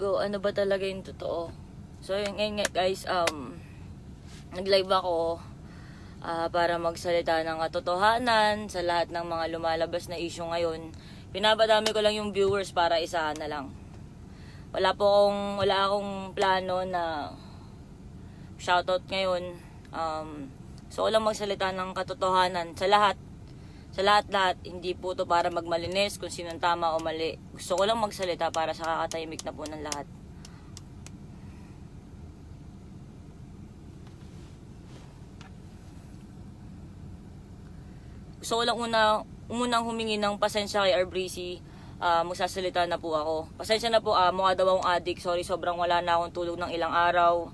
go, ano ba talaga yung totoo? So yun ngayon nga guys, nag-live ako para magsalita ng katotohanan sa lahat ng mga lumalabas na issue ngayon. Pinabadami ko lang yung viewers para isahan na lang. Wala akong plano na shoutout ngayon. So lang magsalita ng katotohanan sa lahat. Sa lahat, hindi po to para magmalinis kung sinong tama o mali. Gusto ko lang magsalita para sa kakatahimik na po ng lahat. Gusto ko lang unang humingi ng pasensya kay Arbreezy. Magsasalita na po ako. Pasensya na po, mukha daw akong addict. Sorry, sobrang wala na akong tulog ng ilang araw.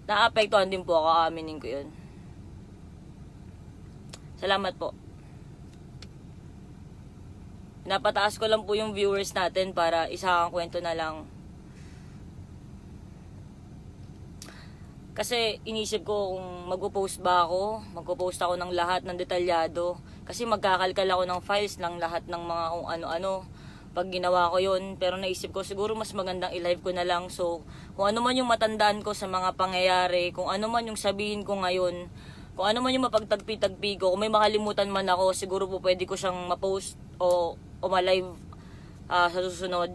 Naapektuhan din po ako, aminin ko yun. Salamat po. Napataas ko lang po yung viewers natin para isang kwento na lang. Kasi inisip ko kung magpo-post ba ako, magpo-post ako ng lahat ng detalyado. Kasi magkakalkal ako ng files ng lahat ng mga kung ano-ano. Pag ginawa ko yun, pero naisip ko siguro mas magandang i-live ko na lang. So, kung ano man yung matandaan ko sa mga pangyayari, kung ano man yung sabihin ko ngayon, kung ano man yung mapagtagpi-tagpi ko, kung may makalimutan man ako, siguro po pwede ko siyang ma-post o ma-live sa susunod.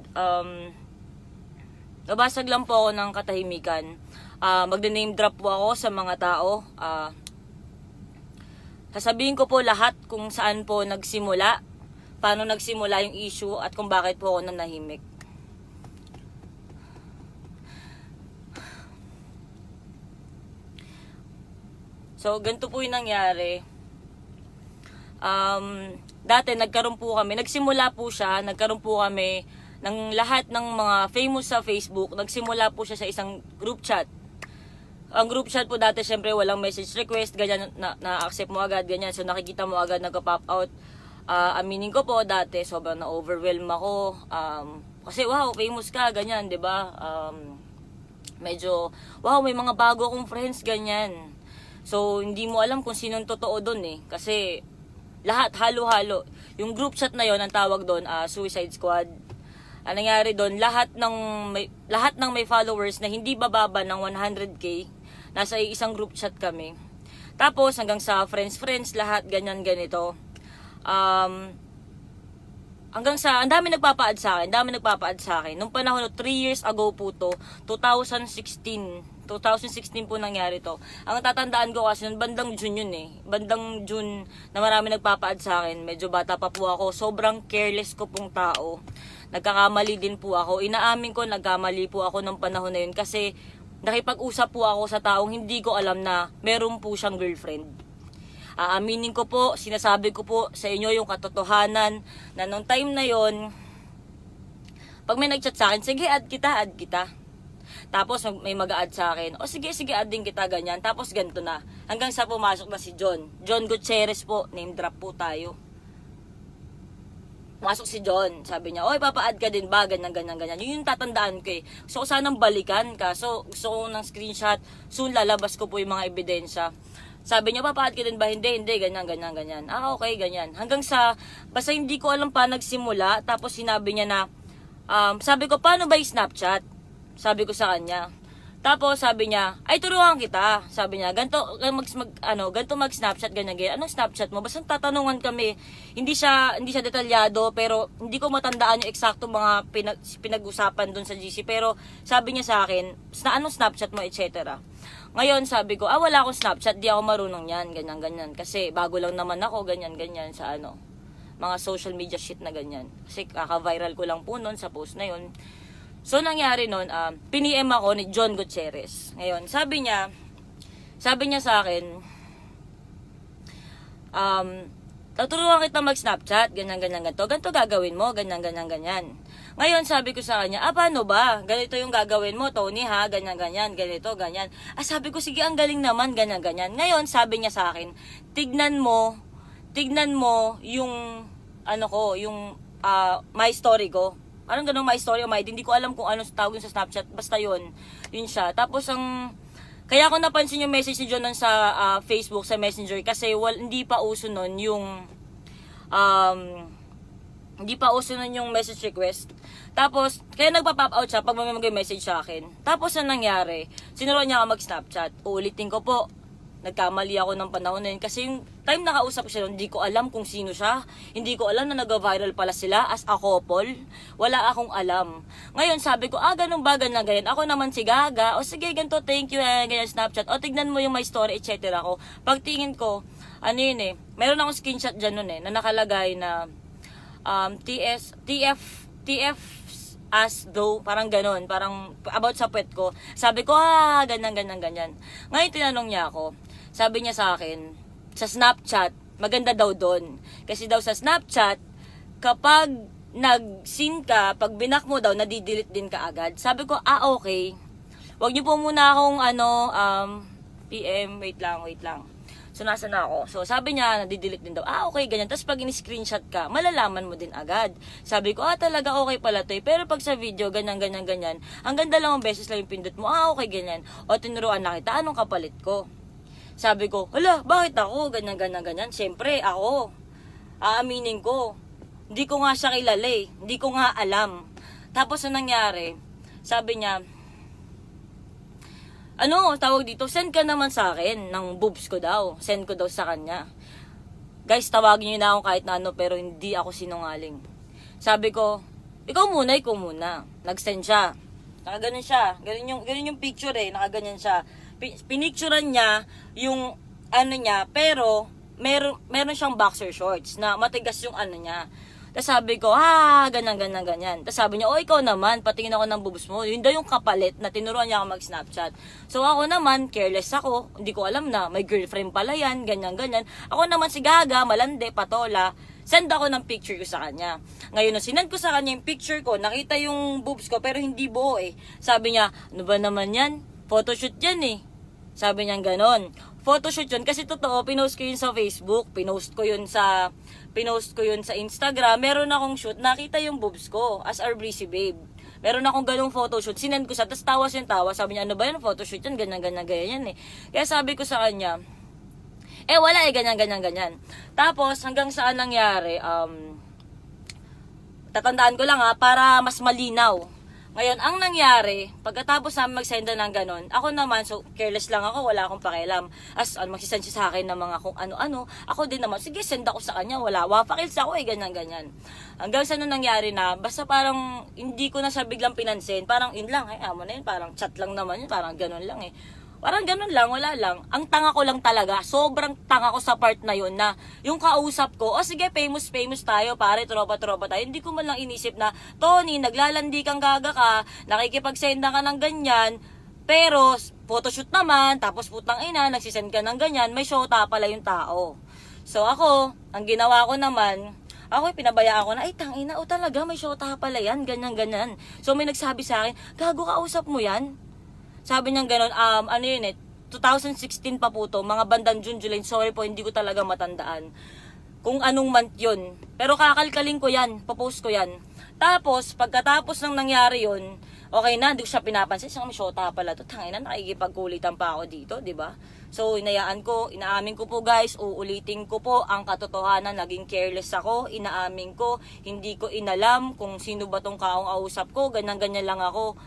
Nabasag lang po ako ng katahimikan. Magde-name drop po ako sa mga tao. Sasabihin ko po lahat kung saan po nagsimula, paano nagsimula yung issue, at kung bakit po ako nanahimik. So, ganito po yung nangyari. Dati, nagkaroon po kami ng lahat ng mga famous sa Facebook. Nagsimula po siya sa isang group chat. Ang group chat po dati, syempre, walang message request, ganyan, na-accept mo agad, ganyan. So, nakikita mo agad, nagka-pop out. Aminin ko po, dati, sobrang na-overwhelm ako. Kasi, wow, famous ka, ganyan, 'di ba? Medyo, wow, may mga bago akong friends, ganyan. So, hindi mo alam kung sinong totoo doon eh. Kasi, lahat, halo-halo. Yung group chat na yon ang tawag doon, Suicide Squad. Ang nangyari doon, lahat ng may followers na hindi bababa ng 100k, nasa isang group chat kami. Tapos, hanggang sa friends, lahat, ganyan, ganito. Hanggang sa, ang dami nagpapa-add sa akin. Nung panahon, 3 years ago po to, 2016 po nangyari to. Ang tatandaan ko kasi, bandang June yun eh. Bandang June na marami nagpapa-add sa akin. Medyo bata pa po ako. Sobrang careless ko pong tao. Nagkakamali din po ako. Inaamin ko, nagkamali po ako ng panahon na yun. Kasi nakipag-usap po ako sa taong hindi ko alam na meron po siyang girlfriend. Aaminin ko po, sinasabi ko po sa inyo yung katotohanan na nung time na yon, pag may nag-chat sa akin, sige, add kita. Tapos may mag-add sa akin, o sige, add din kita, ganyan. Tapos ganito na. Hanggang sa pumasok na si John Gutierrez po, name drop po tayo. Pumasok si John, sabi niya, oy, papa-add ka din ba? Ganyan. Yun yung tatandaan ko eh. Gusto ko sanang balikan ka. So, gusto ko ng screenshot. Soon, lalabas ko po yung mga ebidensya. Sabi niya, papa-add ka din ba? Hindi, ganyan. Okay, ganyan. Hanggang sa, basta hindi ko alam pa nagsimula. Tapos sinabi niya na, sabi ko, paano ba yung Snapchat? Sabi ko sa kanya. Tapos sabi niya, ay turuan kita. Sabi niya, ganito mag-Snapchat, ganyan. Anong Snapchat mo? Basta tatanungan kami. Hindi siya detalyado, pero hindi ko matandaan yung eksakto mga pinag-usapan doon sa GC. Pero sabi niya sa akin, anong Snapchat mo, etc. Ngayon sabi ko, wala akong Snapchat, di ako marunong yan, ganyan. Kasi bago lang naman ako, ganyan, sa mga social media shit na ganyan. Kasi kaka-viral ko lang po noon sa post na yun. So, nangyari nun, piniem ako ni John Gutierrez. Ngayon, sabi niya sa akin, tuturuan kita mag-Snapchat, ganyan, ganito gagawin mo, ganyan. Ngayon, sabi ko sa kanya, paano ba? Ganito yung gagawin mo, Tony, ha? Ganyan, ganito. Sabi ko, sige, ang galing naman, ganyan. Ngayon, sabi niya sa akin, tignan mo yung, yung my story ko. Anong ganun my story o my ID? Hindi ko alam kung ano tawag sa Snapchat. Basta yun siya. Tapos kaya ako napansin yung message ni John sa Facebook, sa Messenger. Kasi hindi pa uso nun yung Hindi pa uso nun yung message request. Tapos, kaya nagpa-pop out siya pag may mag-message sa akin. Tapos, na nangyari, sinuruan niya ako mag-Snapchat. Uulitin ko po, nagkamali ako ng panahon na yun. Kasi yung time nakausap ko siya, hindi ko alam kung sino siya. Hindi ko alam na nag-viral pala sila as a couple. Wala akong alam. Ngayon, sabi ko, ganun ba, ganun, ganyan. Ako naman si Gaga. O sige, ganito, thank you, ganyan, Snapchat. O, tignan mo yung my story, etc. ko. Pagtingin ko, ano yun eh, meron akong screenshot dyan nun eh, na nakalagay na TF as though, parang ganun, parang about sa puwet ko. Sabi ko, ganyan, ganyan, ganyan. Ngayon, tinanong niya ako, sabi niya sa akin, sa Snapchat, maganda daw doon. Kasi daw sa Snapchat, kapag nag-scene ka, pag binak mo daw, nadidelete din ka agad. Sabi ko, okay. Huwag niyo po muna akong, PM, wait lang. So, nasa na ako. So, sabi niya, nadidelete din daw. Okay, ganyan. Tapos, pag in-screenshot ka, malalaman mo din agad. Sabi ko, talaga okay pala to eh. Pero pag sa video, ganyan. Ang ganda lang ang beses lang yung pindot mo. Okay, ganyan. O, tinuruan na kita. Anong kapalit ko? Sabi ko, bakit ako? Ganyan. Siyempre, ako. Aaminin ko. Hindi ko nga siya kilala eh. Hindi ko nga alam. Tapos, anong nangyari? Sabi niya, tawag dito, send ka naman sa akin ng boobs ko daw. Send ko daw sa kanya. Guys, tawagin niyo na ako kahit na pero hindi ako sinungaling. Sabi ko, ikaw muna. Nag-send siya. Nakaganon siya. Ganun yung picture eh. Nakaganyan siya. Pinicturean niya yung niya, pero meron siyang boxer shorts na matigas yung niya. Tapos sabi ko, ganyan. Tapos sabi niya, ikaw naman, patingin ako ng boobs mo. Yun daw yung kapalit na tinuruan niya ako mag-Snapchat. So ako naman, careless ako. Hindi ko alam na may girlfriend pala yan, ganyan. Ako naman si Gaga, malande, patola. Send ako ng picture ko sa kanya. Ngayon, nung sinend ko sa kanya yung picture ko, nakita yung boobs ko, pero hindi buo eh. Sabi niya, ano ba naman yan? Photoshoot yan eh. Sabi niya ganon. Photoshoot yun kasi totoo, pinost ko yun sa Facebook, pinost ko yun sa Instagram. Meron akong shoot, nakita yung boobs ko as our breezy babe. Meron akong ganung photoshoot, sinend ko siya, tapos tawa. Sabi niya, ano ba yun, photoshoot yan, ganyan eh. Kaya sabi ko sa kanya, wala eh, ganyan. Tapos, hanggang saan nangyari, tatandaan ko lang para mas malinaw. Ngayon, ang nangyari, pagkatapos namin magsenda ng ganon, ako naman, so careless lang ako, wala akong pakialam. Magsisend siya sa akin ng mga kung ano-ano, ako din naman, sige, send ako sa kanya, wala, wapakils ako ganyan. Hanggang sa nung nangyari na, basta parang hindi ko na siya biglang pinansin, parang yun lang, amo na yun, parang chat lang naman yun, parang ganon lang eh. Parang ganun lang, wala lang. Ang tanga ko lang talaga, sobrang tanga ko sa part na yun na yung kausap ko, sige, famous tayo, pare, tropa tayo. Hindi ko man lang inisip na, Tony, naglalandi kang Gaga ka, nakikipagsenda ka ng ganyan, pero photoshoot naman, tapos putang ina, nagsisend ka ng ganyan, may shota pala yung tao. So ako, ang ginawa ko naman, pinabayaan ko na, tangina, talaga, may shota pala yan, ganyan. So may nagsabi sa akin, Gago, kausap mo yan? Sabi niya gano'n, 2016 pa po to, mga bandang June, July, sorry po, hindi ko talaga matandaan kung anong month yun. Pero kakalkalin ko yan, popost ko yan. Tapos, pagkatapos ng nangyari yun, okay na, hindi ko siya pinapansin, may shota pala to, tangina, nakikipagkulitan pa ako dito, di ba? So, inaamin ko po guys, uulitin ko po ang katotohanan, naging careless ako, inaamin ko, hindi ko inalam kung sino ba tong kausap ko, ganyan lang ako.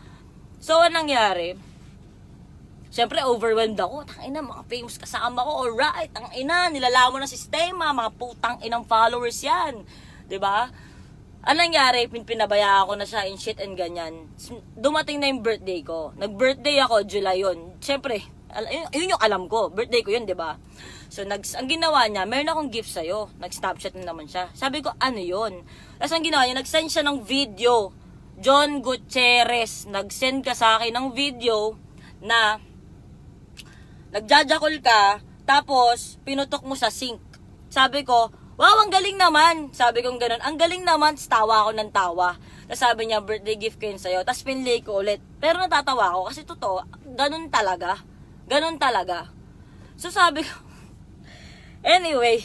So, anong nangyari? Siyempre, overwhelmed ako. Tangina, mga famous kasama ko. Alright, tangina, nilalamo ng sistema. Mga putang inang followers yan. Diba? Anong nangyari? Pinabaya ako na siya in shit and ganyan. Dumating na yung birthday ko. Nag-birthday ako, July yun. Siyempre, yun yung alam ko. Birthday ko yun, diba? So, ang ginawa niya, meron akong gift sa'yo. Nag-Snapchat na naman siya. Sabi ko, ano yun? Tapos ang ginawa niya, nag-send siya ng video. John Gutierrez, nag-send ka sa akin ng video na nagjajakol ka, tapos pinutok mo sa sink. Sabi ko, wow, ang galing naman. Sabi ko gano'n, ang galing naman. Tawa ako ng tawa. Tapos sabi niya, birthday gift ko yun sa'yo. Tapos pinlay ko ulit. Pero natatawa ako kasi totoo, ganun talaga. So sabi ko, anyway,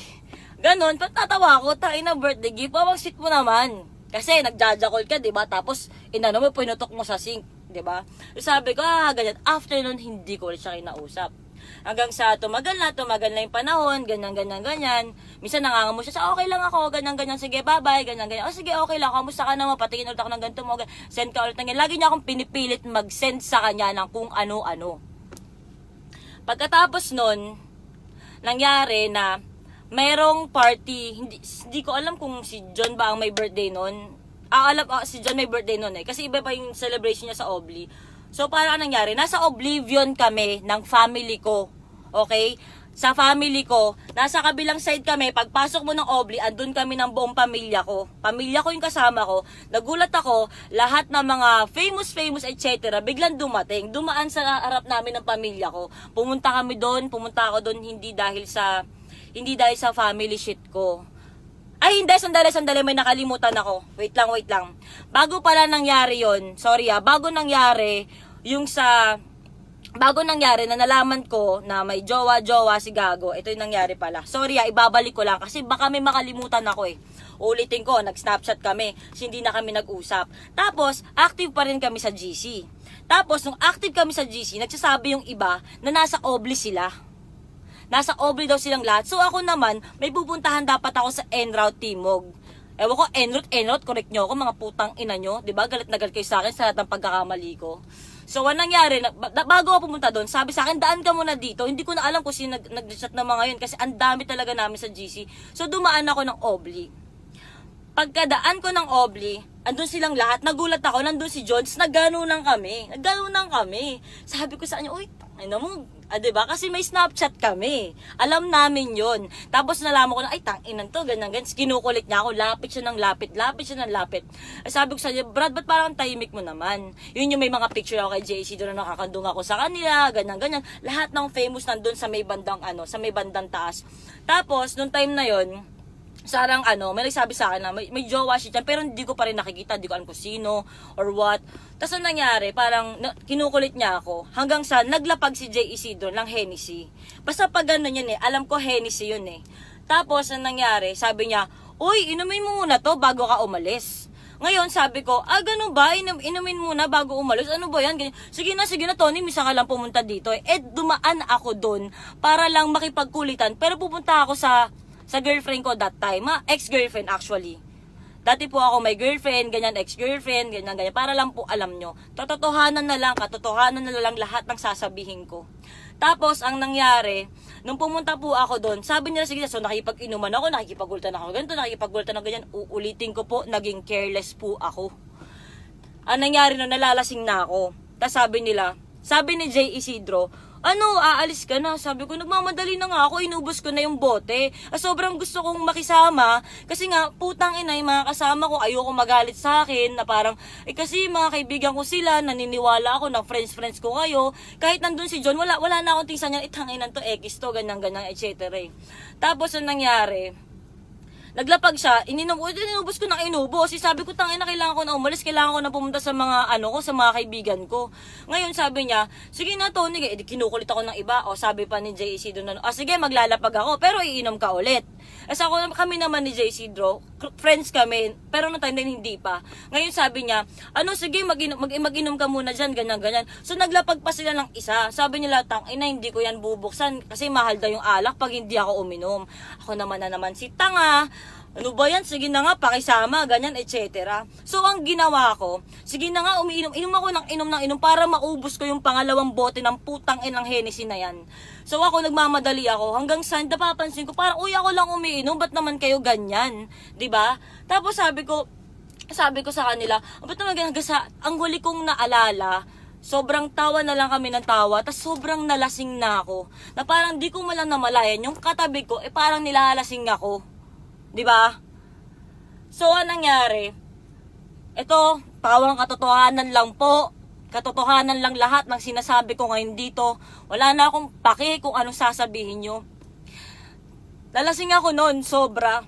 ganun, patatawa ako, na birthday gift, pawang sweet mo naman. Kasi nagjajakol ka, diba? Tapos, pinutok mo sa sink, diba? So sabi ko, ganyan. After nun, hindi ko ulit siya kinausap. Hanggang sa tumagal na yung panahon, ganyan. Minsan nangangamo siya, sa okay lang ako, ganyan, sige, bye-bye, ganyan. O sige, okay lang, kamusta ka naman, patingin ulit ako ng ganito mo, send ka ulit ng ganyan. Lagi niya akong pinipilit mag-send sa kanya ng kung ano-ano. Pagkatapos nun, nangyari na mayroong party, hindi ko alam kung si John ba ang may birthday nun. Si John may birthday nun kasi iba pa yung celebration niya sa Obli. So, parang nangyari, nasa Oblivion kami ng family ko. Okay? Sa family ko, nasa kabilang side kami, pagpasok mo ng Obli, andun kami ng buong pamilya ko. Pamilya ko yung kasama ko. Nagulat ako, lahat ng mga famous, etc. biglang dumating. Dumaan sa harap namin ng pamilya ko. Pumunta ako doon hindi dahil sa family shit ko. Ay, hindi, sandali, may nakalimutan ako. Wait lang. Bago pala nangyari yon, bago nangyari na nalaman ko na may jowa si Gago, ito yung nangyari pala. Ibabalik ko lang kasi baka may makalimutan ako Ulitin ko, nag-Snapchat kami, hindi na kami nag-usap. Tapos, active pa rin kami sa GC. Tapos, nung active kami sa GC, nagsasabi yung iba na nasa Obli sila. Nasa Obli daw silang lahat. So ako naman, may pupuntahan dapat ako sa En-Route Timog. Ewan ko, En-Route, correct nyo ako, mga putang ina nyo. Diba? Galit na galit kayo sa akin sa lahat ng pagkakamali ko. So, anong nangyari, bago ako pumunta doon, sabi sa akin, daan ka muna dito. Hindi ko na alam kung sino nag-chat na mga yun kasi ang dami talaga namin sa GC. So, dumaan ako ng Obli. Pagkadaan ko ng Obli, andun silang lahat, nagulat ako, nandun si Jones, nagganunan kami. Sabi ko sa kanya, uy, diba? Kasi may Snapchat kami. Alam namin yon. Tapos nalaman ko na, ay, tanginan to, ganyan. Kinukulit niya ako, lapit siya ng lapit. Ay, sabi ko sa niya, Brad, ba't parang tahimik mo naman? Yun yung may mga picture ako kay JC, doon na nakakandung ako sa kanila, ganyan. Lahat ng famous nandun sa may bandang taas. Tapos, nung time na yon, sarang may nagsabi sa akin na may jowa siya dyan, pero hindi ko pa rin nakikita, hindi ko alam kung sino or what. Tapos ang nangyari, parang kinukulit niya ako hanggang sa naglapag si J. Isidro ng Hennessy. Basta pag gano'n yun alam ko Hennessy yun Tapos ang nangyari, sabi niya, uy, inumin mo muna to bago ka umalis. Ngayon, sabi ko, ganun ba? Inumin muna bago umalis? Ano ba yan? Ganyan. Sige na, Tony, misa ka lang pumunta dito. Dumaan ako doon para lang makipagkulitan, pero pupunta ako sa girlfriend ko that time, ex-girlfriend actually. Dati po ako may girlfriend, ganyan, ex-girlfriend, ganyan, para lang po alam nyo. Katotohanan na lang lahat ng sasabihin ko. Tapos, ang nangyari, nung pumunta po ako doon, sabi nila, sige, so nakipag-inuman ako, nakikipagultan ako, ganyan, uulitin ko po, naging careless po ako. Ang nangyari nung nalalasing na ako, tapos sabi ni J. Isidro, aalis ka na. Sabi ko, nagmamadali na nga ako, inubos ko na yung bote. Sobrang gusto kong makisama, kasi nga, putang ina, yung mga kasama ko, ayoko magalit sa akin, na parang, kasi mga kaibigan ko sila, naniniwala ako na friends ko kayo. Kahit nandun si John, wala na akong tingsan niya, itanginan to, X to, ganyan, etc. Tapos, ang nangyari, naglapag siya, inubos ko ng inubos. Sabi ko, tangina, kailangan ko na umalis, kailangan ko na pumunta sa mga, sa mga kaibigan ko. Ngayon, sabi niya, sige na, Tony, kinukulit ako ng iba. Sabi pa ni JC doon, sige, maglalapag ako, pero iinom ka ulit. Kami naman ni JC friends kami, pero noong time din hindi pa. Ngayon, sabi niya, sige, mag-inom ka muna dyan, ganyan. So, naglapag pa sila ng isa. Sabi nila, tangina, hindi ko yan bubuksan, kasi mahal daw yung alak pag hindi ako uminom. Ako naman si tanga. Ano ba yan? Sige na nga, pakisama, ganyan, etc. So, ang ginawa ko, sige na nga, inom ako ng inom para maubos ko yung pangalawang bote ng putang inang Hennessy na yan. So, ako, nagmamadali ako, hanggang sa napapansin ko, parang, uy, ako lang umiinom, ba't naman kayo ganyan? 'Di ba? Tapos, sabi ko sa kanila, ba't naman ganyan? Kasi, ang huli kong naalala, sobrang tawa na lang kami ng tawa, tas sobrang nalasing na ako, na parang di ko malang namalayan, yung katabi ko, parang nilalasing ako. 'Di ba? So, anong nangyari? Ito, pawang katotohanan lang po. Katotohanan lang lahat ng sinasabi ko ngayon dito. Wala na akong paki kung anong sasabihin nyo. Nalasing ako noon, sobra.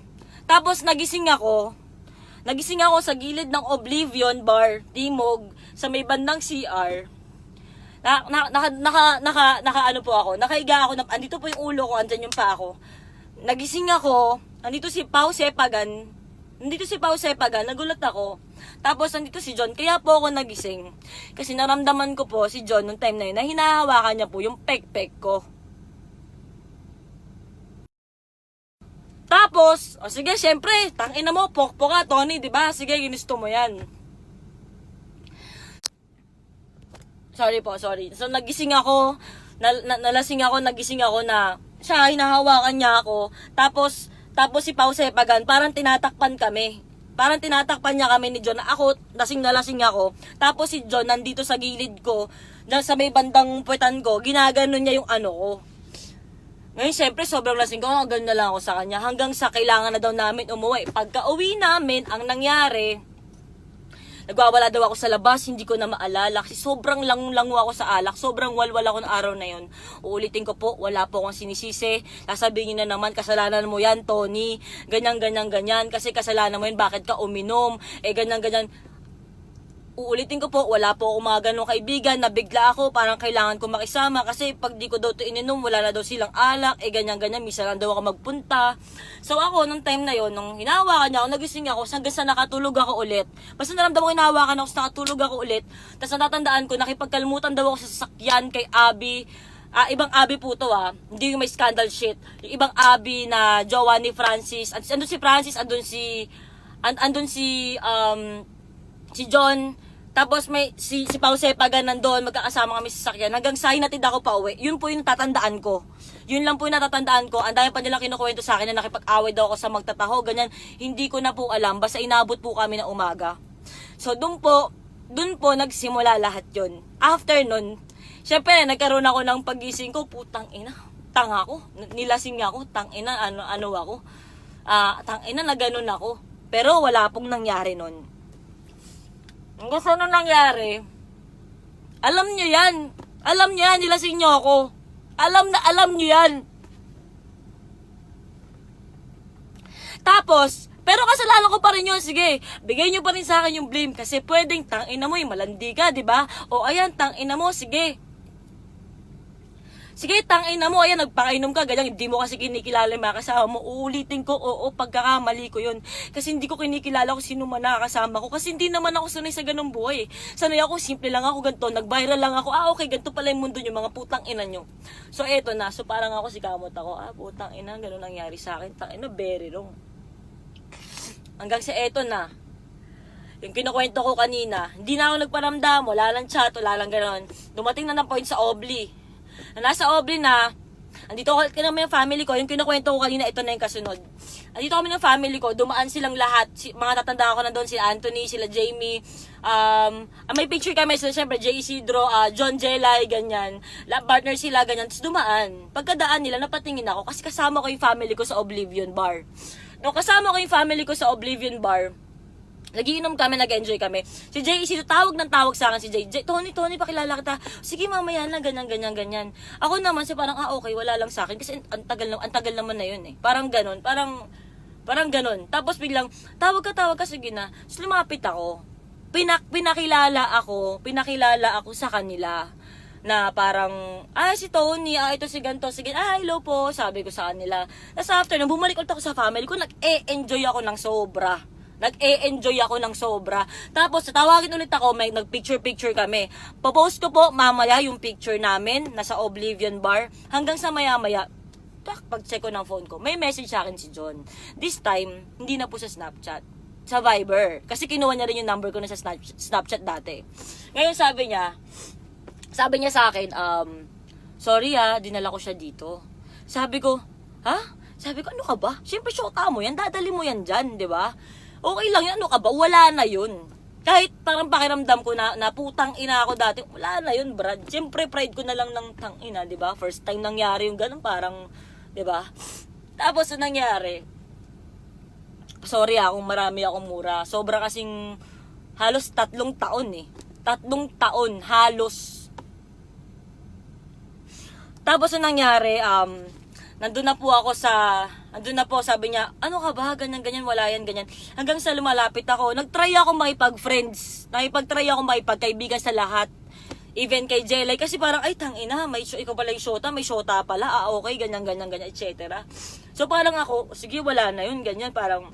Tapos, nagising ako sa gilid ng Oblivion Bar, Timog, sa may bandang CR. Nakahiga ako, andito po yung ulo ko, andyan yung pa ako. Nagising ako, nandito si Pao Sepagan, nagulat ako. Tapos nandito si John, kaya po ako nagising. Kasi naramdaman ko po si John nung time na yun, na hinahawakan niya po yung pek-pek ko. Tapos, o sige, syempre, tangina mo, pokpok ka, Tony, di ba? Sige, ginusto mo yan. Sorry po, sorry. So, nagising ako, nalasing ako, nagising ako na siya, hinahawakan niya ako. Tapos si Pao Sepagan, parang tinatakpan kami. Parang tinatakpan niya kami ni John. Ako, lasing na lasing ako. Tapos si John, nandito sa gilid ko, sa may bandang puwetan ko, ginaganon niya yung ano ko. Ngayon, syempre, sobrang lasing ko. Hanggang na lang ako sa kanya. Hanggang sa kailangan na daw namin umuwi. Pagka uwi namin, ang nangyari, nagwawala daw ako sa labas, hindi ko na maalala. Kasi sobrang lango ako sa alak. Sobrang walwala ako ng araw na yon. Uulitin ko po, wala po akong sinisisi. Sasabihin niyo na naman, kasalanan mo yan, Tony. Ganyan. Kasi kasalanan mo yan, bakit ka uminom? Ganyan. Uulitin ko po, wala po akong mga ganong kaibigan, nabigla ako, parang kailangan ko makisama kasi pag di ko daw ito ininom, wala na daw silang alak, ganyan, misa lang daw ako magpunta. So ako, nung time na yon, nung hinahawakan niya ako, nagising ako, hanggang sa nakatulog ako ulit. Basta naramdaman ko hinahawakan ako, sa nakatulog ako ulit. Tapos natatandaan ko, nakipagkalmutan daw ako sa sasakyan kay Abby. Ibang Abby po to hindi yung may scandal shit. Yung ibang Abby na jowa ni Francis. Andun si Francis, andun si John, tapos may si Pao Sepagan nandoon, magkakasama kami sa sasakyan. Hanggang sa hinatid ako pa uwi. Yun po yung natatandaan ko. Yun lang po yung natatandaan ko. Ang dami pa nilang kinukwento sa akin na nakipag-away daw ako sa magtataho, ganyan. Hindi ko na po alam, basta inabot po kami ng umaga. So dun po nagsimula lahat yun. After nun, syempre nagkaroon ako ng pagising ko, putang ina, tanga ako. Nilasing ako, tang ina, ano ako. Tang ina na ganun ako. Pero wala pong nangyari nun. Hanggang sa nung nangyari, alam nyo yan, nilasing nyo ako. Alam nyo yan. Tapos, pero kasalanan ko pa rin yun, sige, bigay nyo pa rin sa akin yung blame, kasi pwedeng tangina mo, malandi ka, diba? O ayan, tangina mo, sige, tangina mo, ayan, nagpakainom ka, ganyan, hindi mo kasi kinikilala yung mga kasama mo. Uulitin ko, oo, pagkakamali ko yun. Kasi hindi ko kinikilala kung sino man nakakasama ko. Kasi hindi naman ako sanay sa ganung buhay. Sanay ako, simple lang ako, ganito, nag-viral lang ako. Okay, ganito pala yung mundo nyo, mga putang ina nyo. So, eto na. So, parang ako, si kamot ako, putang ina, ganun nangyari sa akin. Tangina, very wrong. Hanggang sa eto na. Yung kinukwento ko kanina, hindi na ako nagparamdam, wala lang chat, wala lang ganun. Dumating na ng point sa Obli. Na nasa Obli na, andito ka naman yung family ko, yung kinukwento ko kanina, ito na yung kasunod. Andito kami ng family ko, dumaan silang lahat, mga tatanda ko na doon, sila Anthony, sila Jamie, may picture kami sila, syempre, J. Isidro, John Jelay, ganyan, partner sila, ganyan, tapos dumaan. Pagkadaan nila, napatingin ako, kasi kasama ko yung family ko sa Oblivion Bar. No, kasama ko yung family ko sa Oblivion Bar, nagiinom kami, nag-enjoy kami. Si Jay, tawag sa akin si Jay. Tony, pakilala kita. Sige, mamaya na, ganyan. Ako naman, parang, okay, wala lang sa akin. Kasi ang tagal naman na yun eh. Parang ganon. Tapos biglang, tawag ka, sige na. Tapos lumapit ako. Pinakilala ako sa kanila. Na parang, si Tony, ito si ganto, sige, hello po, sabi ko sa kanila. Tapos after, nung bumalik ulit ako sa family ko, nag-e-enjoy ako ng sobra. Tapos, tatawagin ulit ako, may nag-picture kami. Popost ko po mamaya yung picture namin, nasa Oblivion Bar. Hanggang sa maya-maya, pag-check ko ng phone ko, may message sa akin si John. This time, hindi na po sa Snapchat. Sa Viber. Kasi kinuha niya rin yung number ko na sa Snapchat dati. Ngayon sabi niya sa akin, sorry dinala ko siya dito. Sabi ko, ano ka ba? Siyempre, syota mo yan, dadali mo yan dyan, di ba? Okay lang yun, ano ka ba? Wala na yun. Kahit parang pakiramdam ko na putang ina ako dati, wala na yun, Brad. Siyempre, pride ko na lang ng tang ina, di ba? First time nangyari yung ganun, parang, di ba? Tapos, nangyari, sorry kung marami akong mura. Sobra kasing, halos 3 taon eh. 3 taon, halos. Tapos, nangyari, nandun na po, sabi niya, ano ka ba, ganyan, wala yan, ganyan. Hanggang sa lumalapit ako, nagtry ako makipag-friends, makipagkaibigan sa lahat. Even kay Jelay, kasi parang, tangina, ikaw pala yung shota, may shota pala, okay, ganyan, etc. So parang ako, sige, wala na yun, ganyan, parang,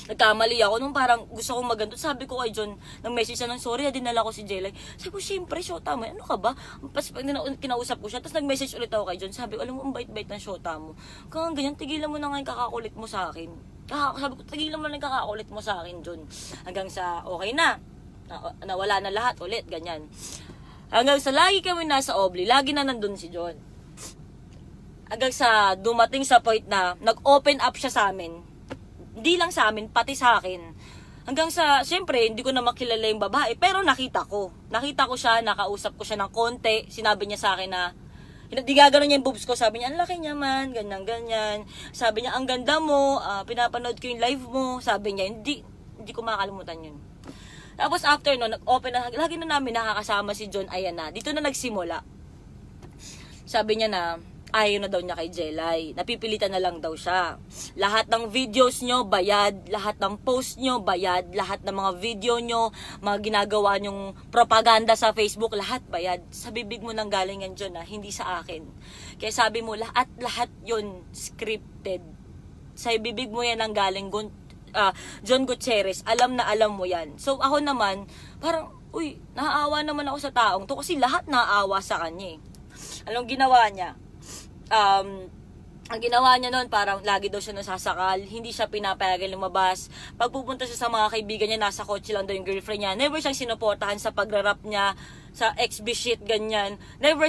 nagkamali ako nung parang gusto kong maganto. Sabi ko kay John, nag-message siya ng sorry, dinala ko si Jelay. Sabi ko, syempre, shota mo. Ano ka ba? Pas pag kinausap ko siya, tapos nag-message ulit ako kay John. Sabi ko, alam mo, ang bait-bait ng shota mo. Kung ganyan, tigilan mo na nga yung kakakulit mo sa akin. Sabi ko, tigilan mo na yung kakakulit mo sa akin, John. Hanggang sa, okay na. Nawala na lahat ulit, ganyan. Hanggang sa lagi kami nasa Obli, lagi na nandun si John. Hanggang sa dumating sa point na nag-open up siya sa amin. Hindi lang sa amin, pati sa akin. Hanggang sa, syempre, hindi ko na makilala yung babae, pero nakita ko. Nakita ko siya, nakausap ko siya ng konti. Sinabi niya sa akin na, hindi gagano niya yung boobs ko. Sabi niya, ang laki niya man, ganyan, ganyan. Sabi niya, ang ganda mo, pinapanood ko yung live mo. Sabi niya, hindi ko makakalimutan yun. Tapos after no, nag-open na, lagi na namin nakakasama si John, ayan na. Dito na nagsimula. Sabi niya na, ayaw na daw niya kay Jelay. Napipilitan na lang daw siya. Lahat ng videos nyo, bayad. Lahat ng post nyo, bayad. Lahat ng mga video nyo, mga ginagawa nyong propaganda sa Facebook, lahat bayad. Sa bibig mo nang galing yan dyan, hindi sa akin. Kaya sabi mo, lahat yun scripted. Sa bibig mo yan ang galing, John Gutierrez. Alam na alam mo yan. So ako naman, parang, uy, naaawa naman ako sa taong to kasi lahat naaawa sa kanya eh. Anong ginawa niya? Ang ginawa niya noon, parang lagi daw siya nasasakal, hindi siya pinapayagan lumabas. Pag pupunta siya sa mga kaibigan niya, nasa kotse lang daw yung girlfriend niya. Never siyang sinuportahan sa pagrarap niya, sa XB shit, ganyan. Never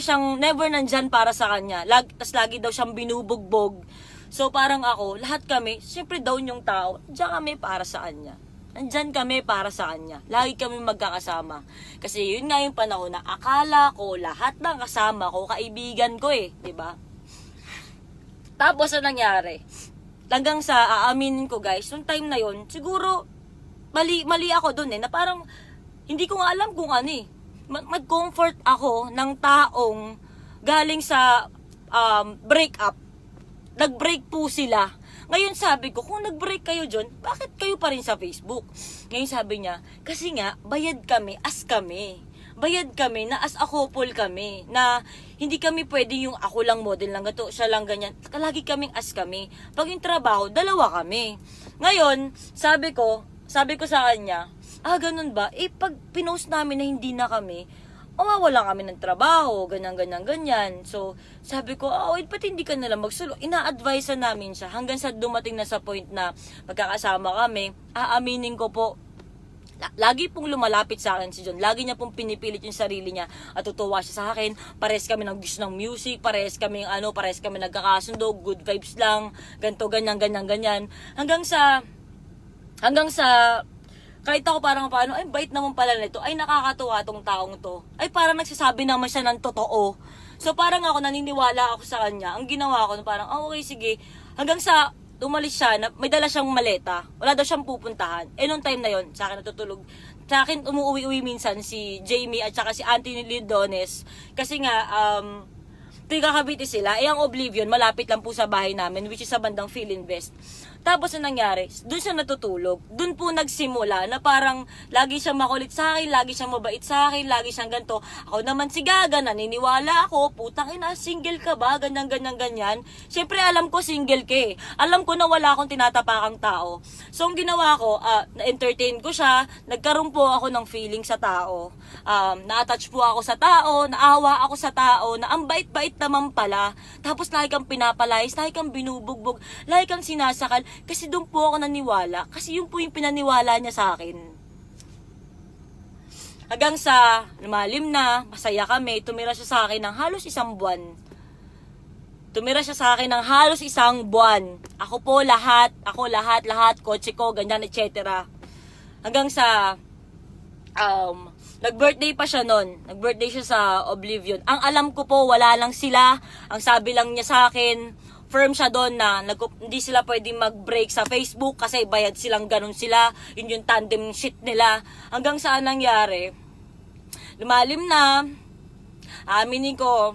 nandyan para sa kanya. Tas lagi daw siyang binubugbog. So parang ako, lahat kami, siyempre down yung tao, diyan kami para sa kanya. Nandyan kami para sa kanya. Lagi kami magkakasama. Kasi yun nga yung panahon na akala ko lahat ng kasama ko, kaibigan ko eh, 'di ba? Tapos ang nangyari, hanggang sa aaminin ko guys, nung time na yon, siguro mali ako doon eh, na parang hindi ko nga alam kung ano eh. Mag-comfort ako ng taong galing sa breakup. Nag-break po sila. Ngayon sabi ko, kung nag-break kayo John, bakit kayo pa rin sa Facebook? Ngayon sabi niya, kasi nga, bayad kami, as kami. Bayad kami, na as a couple kami. Na hindi kami pwede yung ako lang model lang gato, siya lang ganyan. Lagi kaming as kami. Pag yung trabaho, dalawa kami. Ngayon, sabi ko sa kanya, ganun ba? Pag pinost namin na hindi na kami, wala kami ng trabaho, ganyan. So, sabi ko, ba't hindi ka nalang magsulo? Ina-advise namin siya hanggang sa dumating na sa point na magkakasama kami. Aaminin ko po, lagi pong lumalapit sa akin si John. Lagi niya pong pinipilit yung sarili niya at tutuwa siya sa akin. Pares kami ng gusto ng music, pares kami nagkakasundo, good vibes lang, ganto, ganyan. Hanggang sa kahit ako parang paano, bait naman pala nito, nakakatuwa tong taong to. Parang nagsasabi naman siya ng totoo. So parang ako naniniwala ako sa kanya. Ang ginawa ko, parang, okay, sige. Hanggang sa umalis siya, may dala siyang maleta. Wala daw siyang pupuntahan. Nung time na yon, sa akin natutulog. Sa akin umuwi minsan si Jamie at saka si Anthony Lidones. Kasi nga, taga Cavite sila. Ang Oblivion, malapit lang po sa bahay namin, which is sa bandang Philinvest. Tapos ang nangyari, doon siya natutulog. Doon po nagsimula na parang lagi siyang makulit sa akin, lagi siyang mabait sa akin, lagi siyang ganito. Ako naman si Gaga, naniniwala ako, putang ina, single ka ba? Ganyan. Siyempre alam ko single ka eh. Alam ko na wala akong tinatapakang tao. So ang ginawa ko, na-entertain ko siya, nagkaroon po ako ng feeling sa tao. Na-attach po ako sa tao, naawa ako sa tao, na ang bait-bait naman pala. Tapos lagi kang pinapalayas, lagi kang binubugbog, lagi kang sinasakal. Kasi doon po ako naniwala. Kasi yun po yung pinaniwala niya sa akin. Hanggang sa lumalim na, masaya kami, tumira siya sa akin ng halos 1 buwan. Ako lahat, kotse ko, ganyan, etc. Hanggang sa, nag-birthday pa siya nun. Nag-birthday siya sa Oblivion. Ang alam ko po, wala lang sila. Ang sabi lang niya sa akin, firm siya doon na hindi sila pwedeng mag-break sa Facebook kasi bayad silang ganun sila. Yun yung tandem shit nila. Hanggang saan nangyari? Lumalim na. Aminin ko,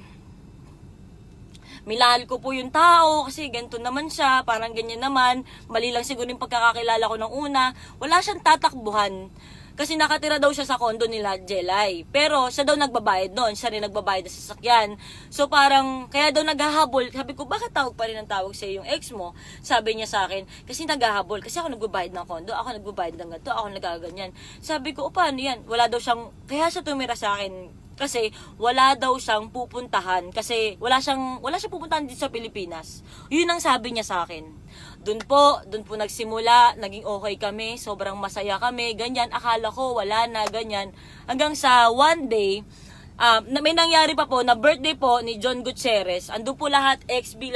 minahal ko po yung tao kasi ganito naman siya, parang ganyan naman. Mali lang siguro yung pagkakakilala ko ng una. Wala siyang tatakbuhan. Kasi nakatira daw siya sa condo nila Jelay. Pero siya daw nagbabayad noon. Siya rin nagbabayad ng sasakyan. So parang, kaya daw naghahabol. Sabi ko, bakit tawag pa rin ang tawag sa'yo yung ex mo? Sabi niya sa akin, kasi naghahabol. Kasi ako nagbabayad ng condo. Ako nagbabayad ng ganito. Ako nagaganyan. Sabi ko, o paano yan? Wala daw siyang, kaya siya tumira sa akin. Kasi wala daw siyang pupuntahan. Kasi wala siyang pupuntahan dito sa Pilipinas. Yun ang sabi niya sa akin. Doon po nagsimula, naging okay kami, sobrang masaya kami, ganyan, akala ko wala na, ganyan. Hanggang sa one day, may nangyari pa po na birthday po ni John Gutierrez, andun po lahat, XB,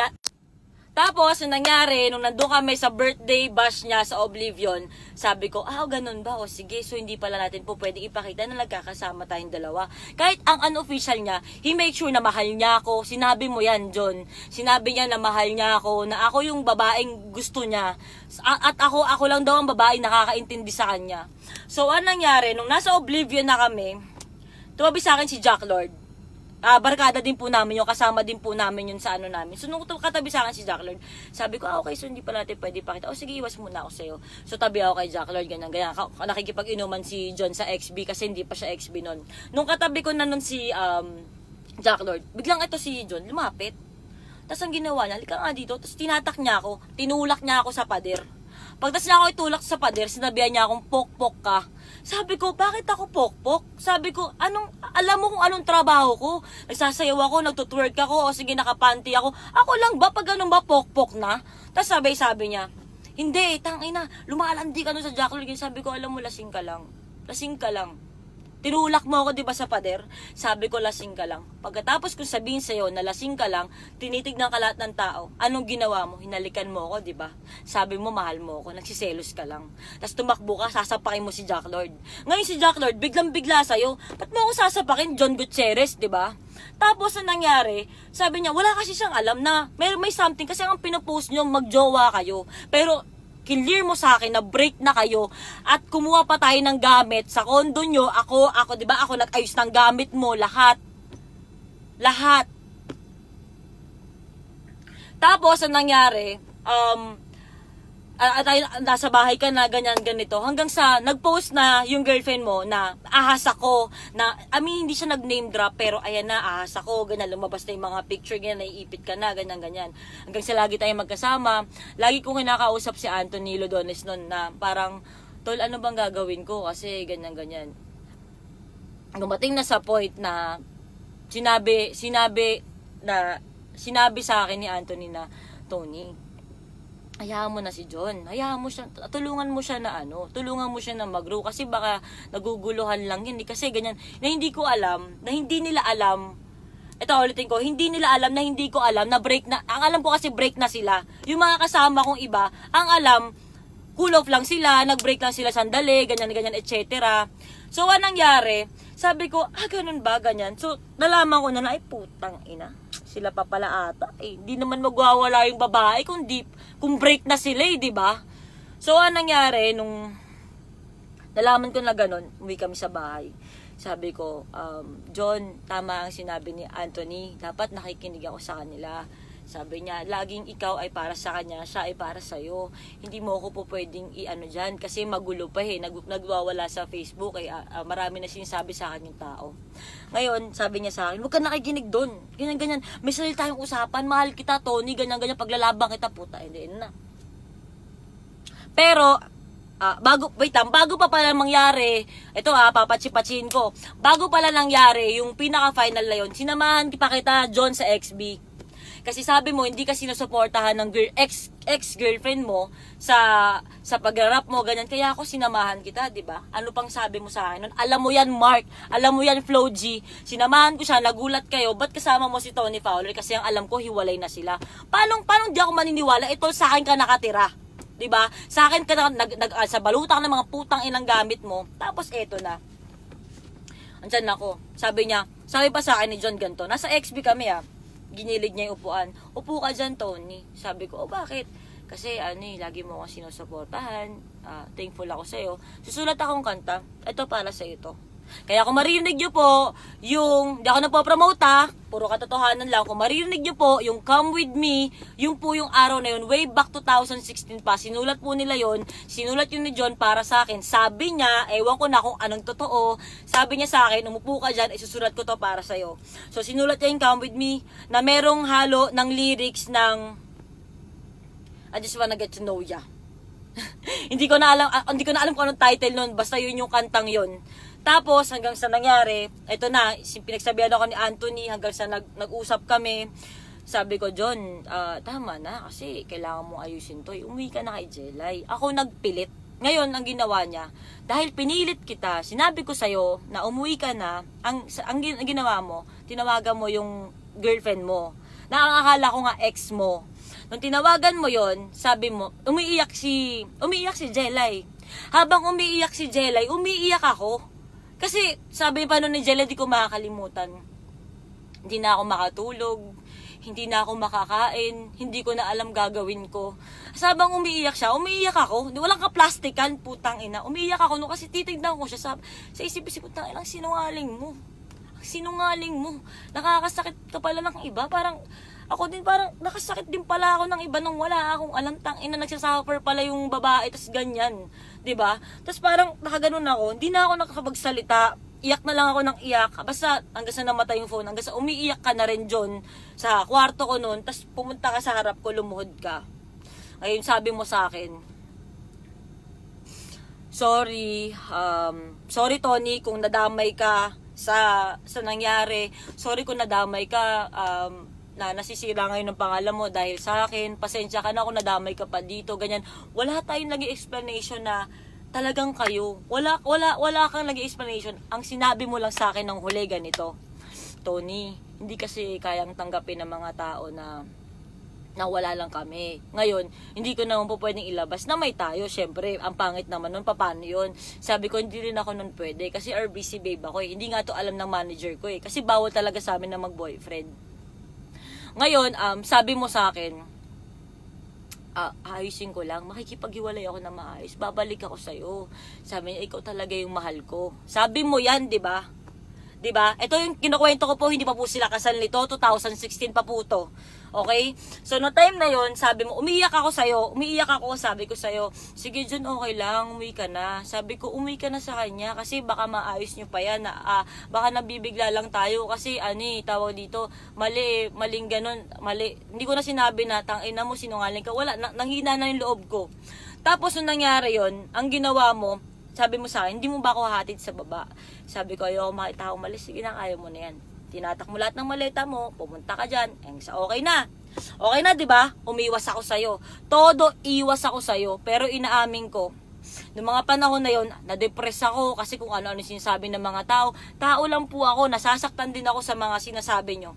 tapos, nung nangyari, nung nandun kami sa birthday bash niya sa Oblivion, sabi ko, ganun ba? O sige, so hindi pala natin po pwede ipakita na nagkakasama tayong dalawa. Kahit ang unofficial niya, he make sure na mahal niya ako. Sinabi mo yan, John. Sinabi niya na mahal niya ako, na ako yung babaeng gusto niya. At ako lang daw ang babaeng nakakaintindi sa kanya. So, anong nangyari? Nung nasa Oblivion na kami, tumabi sa akin si Jack Lord. Barkada din po namin yung kasama din po namin yun sa ano namin. So nung katabi sa akin si Jack Lord, sabi ko, okay, so hindi pa natin pwede pakita. Sige, iwas muna ako sa'yo. So tabi ako kay Jack Lord, ganyan. Nakikipag-inuman si John sa XB kasi hindi pa siya XB nun. Nung katabi ko na nun si Jack Lord, biglang ito si John, lumapit. Tapos ang ginawa niya, halika nga dito. Tapos tinatak niya ako, tinulak niya ako sa pader. Pagtas niya ako itulak sa pader, sinabihan niya akong pok-pok ka. Sabi ko, bakit ako pok-pok? Sabi ko, alam mo kung anong trabaho ko? Nagsasayaw ako, nagtutwerk ako, o sige, nakapanty ako. Ako lang ba, pag ganun ba, pok-pok na? Tapos sabi niya, hindi, tangina, lumalandi ka nun sa Jack Lord. Sabi ko, alam mo, lasing ka lang. Lasing ka lang. Tinulak mo ako, di ba, sa pader? Sabi ko, lasing ka lang. Pagkatapos ko sabihin sa'yo na lasing ka lang, tinitignan ka lahat ng tao. Anong ginawa mo? Hinalikan mo ako, di ba? Sabi mo, mahal mo ako. Nagsiselos ka lang. Tapos tumakbo ka, sasapakin mo si Jack Lord. Ngayon si Jack Lord, biglang-bigla sa'yo. Ba't mo ako sasapakin? John Gutierrez, di ba? Tapos ang nangyari, sabi niya, wala kasi siyang alam na may something. Kasi ang pinopost niyo, magjowa kayo. Pero clear mo sa akin na break na kayo at kumuha pa tayo ng gamit sa kondo nyo. Ako, di ba? Ako nag-ayos ng gamit mo, lahat. Tapos, ang nangyari, nasa bahay ka na, ganyan, ganito. Hanggang sa, nag-post na yung girlfriend mo na ahas ako, na, hindi siya nag-name drop, pero ayan na, ahas ako, ganyan, lumabas na yung mga picture, ganyan, naiipit ka na, ganyan, ganyan. Hanggang sa lagi tayong magkasama, lagi kong kinakausap si Anthony Lodones nun na parang, tol, ano bang gagawin ko? Kasi, ganyan, ganyan. Dumating na sa point na, sinabi sa akin ni Anthony na, Tony, hayaan mo na si John. Hayaan mo siya, tulungan mo siya na mag-grow kasi baka naguguluhan lang yun. Kasi ganyan, na hindi nila alam, ito ulitin ko, hindi nila alam na hindi ko alam na break na, ang alam ko kasi break na sila. Yung mga kasama kong iba, ang alam, cool off lang sila, nag-break lang sila sandali, ganyan, ganyan, etc. So, anong nangyari? Sabi ko, ganun ba, ganyan? So, nalaman ko na ay putang ina. Sila pa pala ata. Hindi naman magwawala yung babae kung break na sila, di ba? So, anong nangyari nung nalaman ko na ganun, umuwi kami sa bahay. Sabi ko, John, tama ang sinabi ni Anthony. Dapat nakikinig ako sa kanila. Sabi niya, laging ikaw ay para sa kanya, siya ay para sa'yo. Hindi mo ako po pwedeng dyan kasi magulo pa nagwawala sa Facebook marami na sinasabi sa akin yung tao. Ngayon, sabi niya sa akin, huwag ka nakikinig doon. Ganyan, ganyan. May sarili tayong usapan, mahal kita, Tony, ganyan, ganyan, paglalabang kita, puta, hindi na. Pero, bago pa pala mangyari, ito papatsipatsin ko, bago pala nangyari, yung pinaka-final na yun, sinamahan pa kita, John, sa XB. Kasi sabi mo, hindi ka sinusuportahan ng ex-girlfriend mo sa pag-rap mo, ganyan. Kaya ako sinamahan kita, di ba? Ano pang sabi mo sa akin nun? Alam mo yan, Mark. Alam mo yan, Flo G. Sinamahan ko siya, nagulat kayo. Ba't kasama mo si Tony Fowler? Kasi ang alam ko, hiwalay na sila. Paano di ako maniniwala? Ito, sa akin ka nakatira. Di ba? Sa akin ka sa balutan ng mga putang inang gamit mo. Tapos eto na. Andyan ako. Sabi pa sa akin ni John ganto. Nasa XB kami Ginilig niya yung upuan. Upo ka dyan, Tony. Sabi ko, bakit? Kasi lagi mo akong sinusuportahan. Thankful ako sa'yo. Susulat akong kanta. Ito para sa'yo to. Kaya kung maririnig nyo po, yung, di ako nagpo-promote puro katotohanan lang. Kung maririnig nyo po, yung Come With Me, yung po yung araw na yun, way back 2016 pa, sinulat po nila yon, sinulat yun ni John para sa akin. Sabi niya, ewan ko na kung anong totoo, sabi niya sa akin, umupo ka dyan, isusulat ko to para sa'yo. So, sinulat niya yung Come With Me, na merong halo ng lyrics ng I Just Wanna Get To Know Ya. hindi ko na alam kung anong title nun, basta yun yung kantang yun. Tapos, hanggang sa nangyari, ito na, pinagsabihan ako ni Anthony, hanggang sa nag-usap kami, sabi ko, John, tama na, kasi kailangan mong ayusin to. Umuwi ka na kay Jelay. Ako nagpilit. Ngayon, ang ginawa niya, dahil pinilit kita, sinabi ko sa'yo na umuwi ka na, ang ginawa mo, tinawagan mo yung girlfriend mo, na ang akala ko nga ex mo. Nung tinawagan mo yon, sabi mo, umiiyak si Jelay. Habang umiiyak si Jelay, umiiyak ako. Kasi sabi pa nun ni Jelay, di ko makakalimutan. Hindi na ako makatulog, hindi na ako makakain, hindi ko na alam gagawin ko. Sabang umiiyak siya, umiiyak ako. Walang kaplastikan, putang ina. Umiiyak ako no, kasi titignan ko siya. Sa isip-isip ko, tang ilang sinungaling mo. Sinungaling mo. Nakakasakit ka pala ng iba. Parang, ako din parang nakasakit din pala ako ng iba nung wala akong alam, tang ina, nagsasuffer pala yung babae, tas ganyan, 'di ba? Tas parang nakaganon ako, hindi na ako nakakapagsalita, iyak na lang ako ng iyak, basta hanggang sa namatay yung phone, hanggang sa umiiyak ka na rin John sa kwarto ko noon, tas pumunta ka sa harap ko, lumuhod ka. Ayun, sabi mo sa akin, sorry Tony kung nadamay ka sa nangyari, sorry kung nadamay ka, na nasisira ngayon ng pangalan mo dahil sa akin, pasensya ka na kung nadamay ka pa dito, ganyan. Wala tayong naging explanation na talagang kayo. Wala kang naging explanation. Ang sinabi mo lang sa akin ng huli ganito, Tony, hindi kasi kayang tanggapin ng mga tao na wala lang kami. Ngayon, hindi ko naman po pwedeng ilabas na may tayo. Syempre, ang pangit naman nun, paano yun? Sabi ko, hindi rin ako nun pwede. Kasi RBC babe ako eh. Hindi nga to alam ng manager ko eh. Kasi bawal talaga sa amin na mag-boyfriend. Ngayon, sabi mo sa akin, ayusin ko lang, makikipaghiwalay ako na maayos, babalik ako sa'yo. Sabi niya, ikaw talaga yung mahal ko. Sabi mo yan, di ba? Di ba? Ito yung kinukwento ko po, hindi pa po sila kasal nito, 2016 pa po to. Okay? So, no time na yon, sabi mo, umiiyak ako, sabi ko sa'yo, sige John, okay lang, umuwi ka na. Sabi ko, umuwi ka na sa kanya, kasi baka maayos nyo pa yan, baka nabibigla lang tayo, kasi tawag dito, maling ganun, mali. Hindi ko na sinabi na, tangina mo, sinungaling ka, wala, nanghina na yung loob ko. Tapos, nung nangyari yon, ang ginawa mo, sabi mo sa akin, hindi mo ba ako hahatid sa baba? Sabi ko, ayaw makita ako umalis, sige na, kaya mo na yan. Tinatak mo lahat ng maleta mo, pumunta ka dyan, okay na. Okay na, di ba? Umiwas ako sa'yo. Todo iwas ako sa'yo, pero inaamin ko, noong mga panahon na yon, na-depress ako kasi kung ano-ano sinasabi ng mga tao. Tao lang po ako, nasasaktan din ako sa mga sinasabi nyo.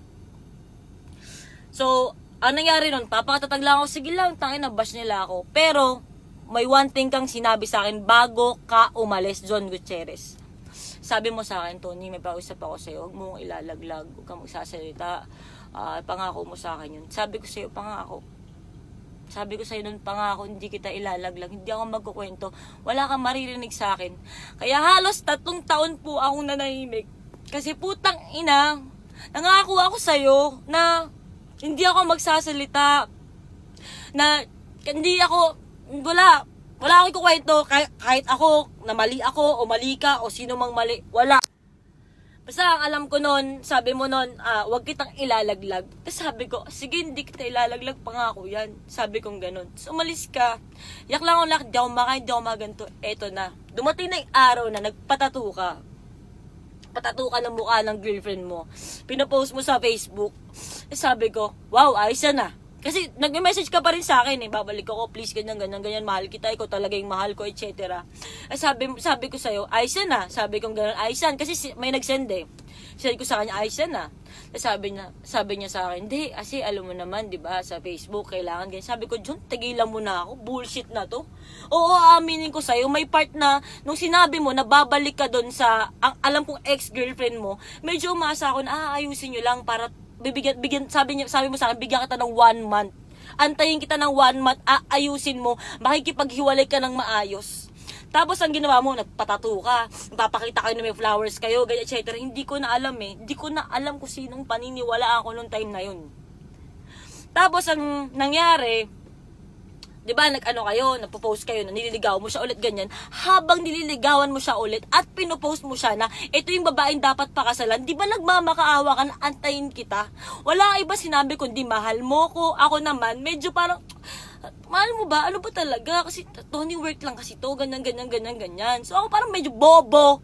So, ang nangyari nun, papatatag lang ako, sige lang, tangin na bash nila ako. Pero, may one thing kang sinabi sa akin bago ka umalis, John Gutierrez. Sabi mo sa akin, Tony, may pausap ako sa'yo, huwag mong ilalaglag, huwag kang magsasalita, pangako mo sa akin yun. Sabi ko sa'yo, pangako. Sabi ko sa'yo nun, pangako, hindi kita ilalaglag, hindi ako magkukwento, wala kang maririnig sa akin. Kaya halos 3 taon po akong nanahimik. Kasi putang ina, nangako ako sa'yo na hindi ako magsasalita, na hindi ako, wala akong ikukwento, kahit ako, na mali ako, o mali ka, o sino mang mali, wala. Basta ang alam ko nun, sabi mo nun, wag kitang ilalaglag. Tapos sabi ko, sige, hindi kita ilalaglag, pangako yan. Sabi kong ganun. So, umalis ka. Yak lang ako lakad, di ako makain, di ako maganto. Eto na. Dumating na yung araw na nagpatato ka. Patato ka ng mukha ng girlfriend mo. Pinopost mo sa Facebook. Sabi ko, wow, ayos yan ah. Kasi nag-message ka pa rin sa akin eh, babalik ako, please, ganyan, mahal kita, ikaw talaga yung mahal ko, etc. Sabi ko sa'yo, ayos yan ah. Sabi ko gano'n, ayos yan. Kasi may nag-send eh. Sabi ko sa kanya, ayos yan ah. Sabi niya sa akin, hindi, kasi alam mo naman, di ba, sa Facebook, kailangan ganyan. Sabi ko, John, tigilan mo na ako, bullshit na to. Oo, aminin ko sa'yo, may part na, nung sinabi mo, na babalik ka doon sa, alam kong ex-girlfriend mo, medyo umasa ako na, ayusin nyo lang para sabi mo sa akin, bigyan kita ng 1 month. Antayin kita ng 1 month, ayusin mo, makikipaghiwalay ka ng maayos. Tapos ang ginawa mo, nagpatato ka, papakita kayo na may flowers kayo, ganyan, etc. Hindi ko na alam eh. Hindi ko na alam kung sinong paniniwalaan ko nung time na yun. Tapos ang nangyari, 'di ba, nag-ano kayo, nagpo-post kayo na nililigaw mo siya ulit ganyan. Habang nililigawan mo siya ulit at pino-post mo siya na ito yung babaeng dapat pakasalan, 'di ba nagmamakaawa ka na antayin kita? Wala iba sinabi kundi mahal mo ko. Ako naman, medyo parang mahal mo ba? Ano ba talaga? Kasi Tony, work lang kasi to, ganyan. So ako parang medyo bobo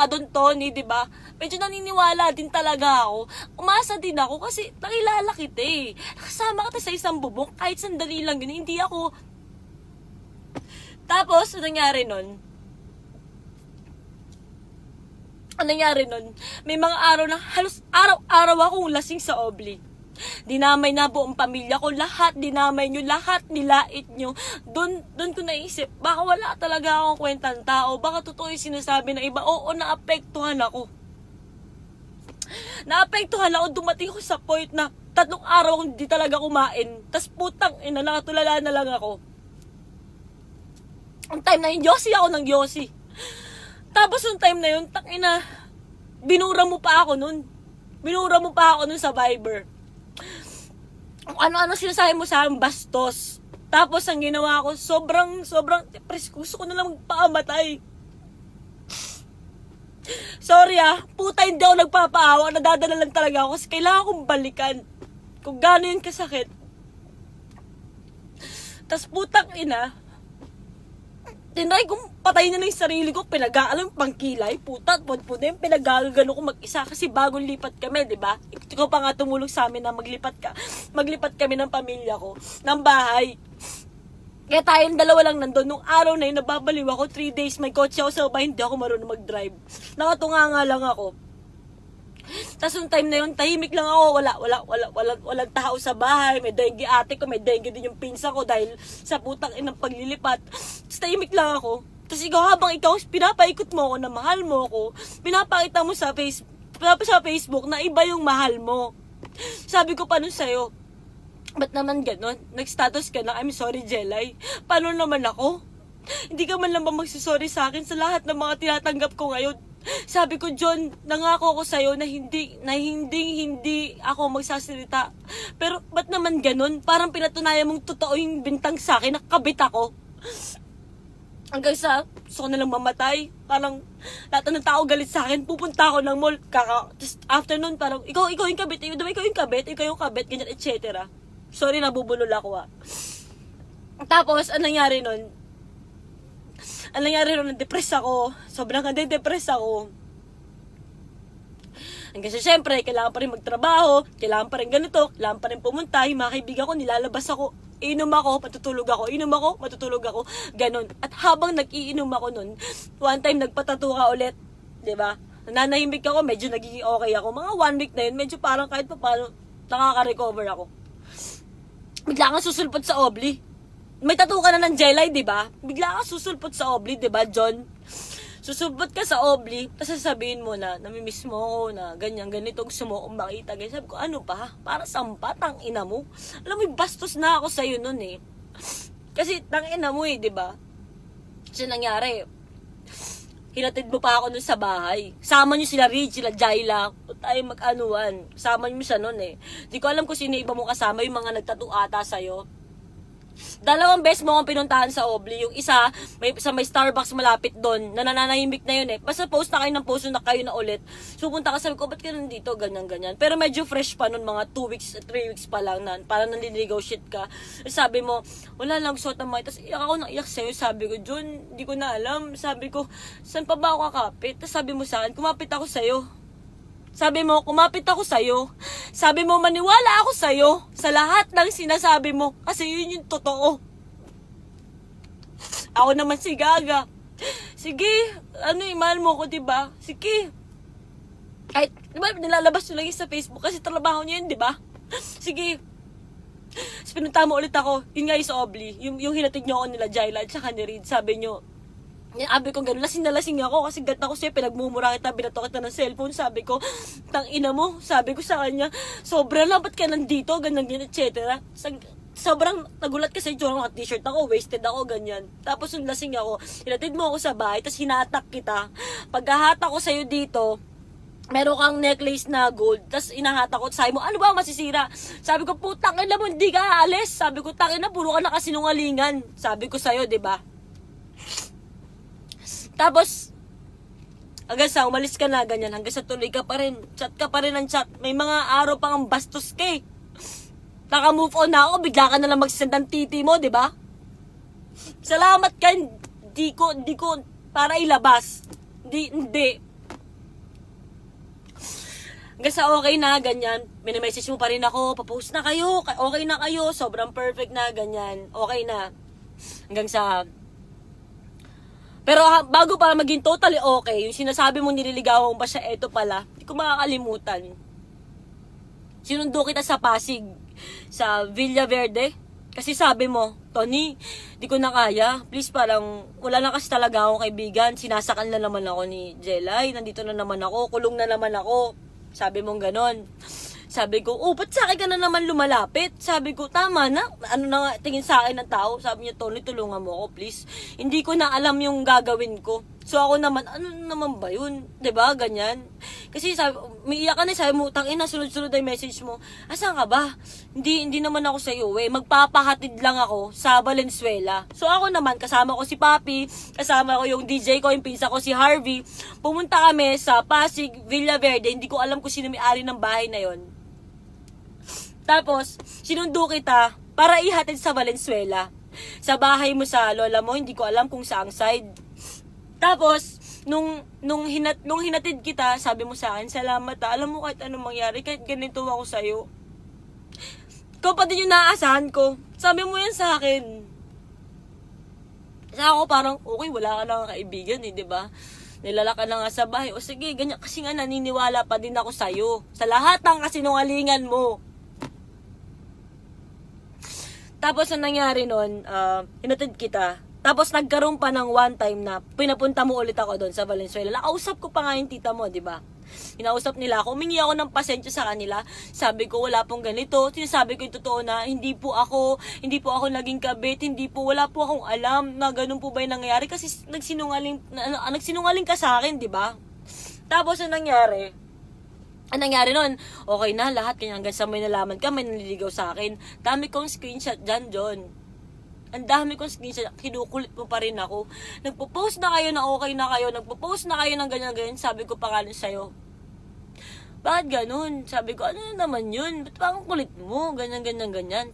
ka doon, Tony, 'di ba? Medyo naniniwala din talaga ako. Umasa din ako kasi nakilala kita eh. Nakasama kita sa isang bubong, kahit sandali lang yun, hindi ako. Tapos, anong nangyari nun? May mga araw na halos araw-araw akong lasing sa Obli. Dinamay na buong pamilya ko, lahat dinamay nyo, lahat nilait nyo. Doon ko naisip, baka wala talaga akong kwentang tao, baka totoo yung sinasabi ng iba. Oo, naapektuhan ako. Dumating ko sa point na 3 araw akong di talaga kumain. Tas putang ina, nakatulala na lang ako. Ang time na yun, yosi ako ng yosi. Tapos yung time na yun, tangina, binura mo pa ako nun sa Viber. Ano sinasabi mo sa akin, bastos. Tapos ang ginawa ko, sobrang gusto ko na lang magpaamatay. Sorry puta, hindi ako nagpapaawa, nadadala lang talaga ako kasi kailangan kong balikan kung gaano yun kasakit. Tas putang ina, tinry kong patayin na yung sarili ko, pinag-aalam pangkilay, puta, puta yung pinag-agano ko mag-isa kasi bagong lipat kami, di ba? Ikaw pa nga tumulong sa amin na maglipat kami ng pamilya ko, ng bahay. Kaya tayong dalawa lang nandun. Nung araw na yun, nababaliw ako, 3 days, may kotse ako sa bahay, hindi ako marunong mag-drive. Nakatunga nga lang ako. Tapos yung time na yun, tahimik lang ako, walang tao sa bahay, may dengue ate ko, may dengue din yung pinsa ko dahil sa putang inang paglilipat. Tapos tahimik lang ako. Tapos habang ikaw, pinapaikot mo ako na mahal mo ako, pinapakita mo sa Facebook na iba yung mahal mo. Sabi ko pa nun sa'yo, ba't naman ganon? Nag-status ka na, I'm sorry, Jelay. Paano naman ako? Hindi ka man lang ba magsasorry sa akin sa lahat ng mga tinatanggap ko ngayon? Sabi ko, John, nangako ko sa'yo na hindi ako magsasalita. Pero ba't naman ganon? Parang pinatunayan mong totoo yung bintang sa akin, nakakabit ako. Hanggang sa gusto ko na lang mamatay. Parang lahat ng tao galit sa akin. Pupunta ako ng mall. Just after nun, parang ikaw yung kabit. Ikaw yung kabit, ganyan, etc. Sorry, nabubulol ako Tapos, anong nangyari nun, depress ako. Sobrang depress ako. Hanggang sa syempre, kailangan pa rin magtrabaho, kailangan pa rin ganito, kailangan pa rin pumunta. Yung mga kaibigan ko, nilalabas ako. Inom ako, matutulog ako, ganon. At habang nag-iinom ako nun, one time nagpatato ka ulit, diba? Nananahimik ako, medyo nagiging okay ako. Mga 1 week na yun, medyo parang kahit pa paano, nakaka-recover ako. Bigla kang susulpot sa Obli. May tattoo ka na ng Jelay, di ba? Bigla kang susulpot sa Obli, di ba, John? Susulpot ka sa Obli, tapos sasabihin mo na, namimiss mo ako, na ganyan-ganito, gusto mo akong makita. Ganyan. Sabi ko, ano pa? Para sampat, ang ina mo. Alam mo, bastos na ako sa'yo nun eh. Kasi, tang ina mo di ba? Kasi nangyari, hinatid mo pa ako nun sa bahay. Sama nyo sila Ridge, sila Jaila. O tayo mag-anuan. Sama nyo siya nun eh. Di ko alam kung sino iba mo kasama, yung mga nagtattoo ata sa'yo. 2 beses mo akong pinuntahan sa Obli. Yung isa, may Starbucks malapit doon. Nananahimik na yun eh. Basta post na kayo ng post na kayo na ulit. So punta ka, sabi ko, ba't ka nandito? Ganyan. Pero medyo fresh pa nun, mga 2 weeks, 3 weeks pa lang. Parang nanliligaw shit ka. Sabi mo, wala lang, suot ng mic. Tapos iyak ako nang iyak sa'yo. Sabi ko, John, hindi ko na alam. Sabi ko, saan pa ba ako kakapit? Tapos sabi mo sa akin, kumapit ako sa'yo. Sabi mo, kumapit ako sa'yo. Sabi mo, maniwala ako sa'yo sa lahat ng sinasabi mo. Kasi yun yung totoo. Ako naman si Gaga. Sige, mahal mo ko, diba? Sige. Kahit, diba, nilalabas nyo lang sa Facebook kasi trabaho nyo yun, diba? Sige. Tapos pinunta mo ulit ako. Yun nga yung sa Obli. Yung hinatid nyo ako nila Jaila at saka ni Reed. Sabi nyo, abi ko gano'n, lasing na lasing ako kasi gat ako sa'yo, pinagmumura kita, binato kita ng cellphone. Sabi ko, tang ina mo, sabi ko sa kanya, sobra lang, ba't ka nandito, ganyan, etc. sobrang nagulat kasi yung t-shirt ako, wasted ako, ganyan. Tapos yung lasing ako, hinatid mo ako sa bahay, tapos hinatak kita. Pagkahatak ko sa'yo dito, meron kang necklace na gold, tapos inahatak ko, sabi mo, ano ba masisira? Sabi ko, putang ina mo, hindi ka aalis. Sabi ko, tangin na, puro ka nakasinungalingan. Sabi ko sa'yo, diba? Tapos, hanggang sa umalis ka na, ganyan, hanggang sa tuloy ka pa rin, chat ka pa rin ng chat, may mga araw pang ang bastos ka eh. Naka-move on na ako, bigla ka na lang magsend ng titi mo, di ba? Salamat ka, hindi ko, para ilabas. Hindi. Hanggang sa okay na, ganyan, minamessage mo pa rin ako, papost na kayo, okay na kayo, sobrang perfect na, ganyan, okay na. Hanggang sa, pero bago pa maging totally okay, yung sinasabi mo nililigawan mo ba siya, eto pala, hindi ko makakalimutan. Sinundo kita sa Pasig, sa Villa Verde. Kasi sabi mo, Tony, di ko na kaya. Please, parang wala na kasi talaga akong kaibigan. Sinasakal na naman ako ni Jelay. Nandito na naman ako. Kulong na naman ako. Sabi mong ganon. Sabi ko, ba't sa akin ka na naman lumalapit? Sabi ko, tama na. Ano na nga tingin sa akin ng tao? Sabi niya, Tony, tulungan mo ako, please. Hindi ko na alam yung gagawin ko. So ako naman, ano naman ba yun? 'Di ba ganyan? Kasi sabi, umiiyak ka na, sabi mo, tangina, sunod-sunod na yung message mo. Asan ka ba? Hindi naman ako sa iyo eh. Magpapahatid lang ako sa Valenzuela. So ako naman, kasama ko si Papi, kasama ko yung DJ ko, yung pinsa ko si Harvey. Pumunta kami sa Pasig, Villa Verde. Hindi ko alam kung sino may-ari ng bahay na yon. Tapos, sinundo kita para ihatid sa Valenzuela. Sa bahay mo sa lola mo, hindi ko alam kung saang side. Tapos, nung hinatid kita, sabi mo sa akin, salamat ha. Alam mo kahit anong mangyari, kahit ganito ako sa'yo. Ikaw pa din yung naaasahan ko. Sabi mo yan sa akin. Sa ako parang, okay, wala ka na kaibigan eh, di ba? Nilala ka na nga sa bahay. O sige, ganyan. Kasi nga naniniwala pa din ako sa'yo. Sa lahat ng kasinungalingan mo. Tapos, ang nangyari nun, hinatid kita. Tapos, nagkaroon pa ng one time na pinapunta mo ulit ako doon sa Valenzuela. Nakausap ko pa nga yung tita mo, di ba? Hinausap nila ako. Humingi ako ng pasensya sa kanila. Sabi ko, wala pong ganito. Sinasabi ko yung totoo na, hindi po ako naging kabit. Wala po akong alam na ganun po ba yung nangyayari. Kasi nagsinungaling ka sa akin, di ba? Tapos, ang nangyari nun, okay na, lahat, kanya hanggang sa may nalaman ka, may nanliligaw sa akin. Dami kong screenshot dyan, John. Ang dami kong screenshot, kinukulit mo pa rin ako. Nagpo-post na kayo na okay na kayo, nagpo-post na kayo ng ganyan-ganyan, sabi ko pa nga sa'yo. Bakit ganun? Sabi ko, ano naman yun? Ba't parang kulit mo? Ganyan.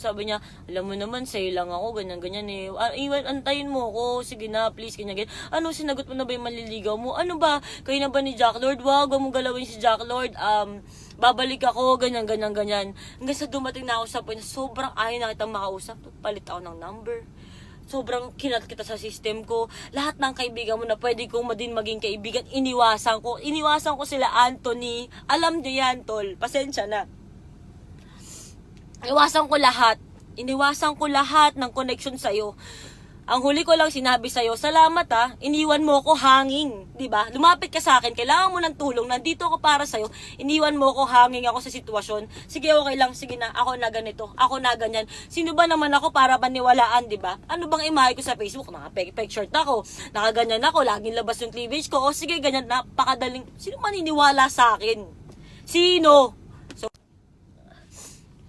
Sabi niya, alam mo naman, sa'yo lang ako, ganyan eh. Antayin mo ako, sige na, please, ganyan. Ano, sinagot mo na ba yung manliligaw mo? Ano ba? Kayo na ba ni Jack Lord? Wag mo galawin si Jack Lord. Babalik ako, ganyan. Hanggang sa dumating na ako sa point, sobrang ayaw na kitang makausap. Palit ako ng number. Sobrang kinat kita sa system ko. Lahat ng kaibigan mo na pwede kong maging kaibigan, iniwasan ko. Iniwasan ko sila, Anthony. Alam niyo yan, tol. Pasensya na. Iniwasan ko lahat ng connection sa'yo. Ang huli ko lang sinabi sa'yo, salamat ha, iniwan mo ako hanging, di ba? Lumapit ka sa akin, kailangan mo ng tulong, nandito ako para sa'yo, iniwan mo ako hanging ako sa sitwasyon. Sige, okay lang, sige na, ako na ganito, ako na ganyan. Sino ba naman ako para maniwalaan, di ba? Ano bang imahe ko sa Facebook? Naka-peg shirt ako, nakaganyan ako, laging labas yung cleavage ko, o sige, ganyan, napakadaling. Sino maniniwala sa akin? Sino?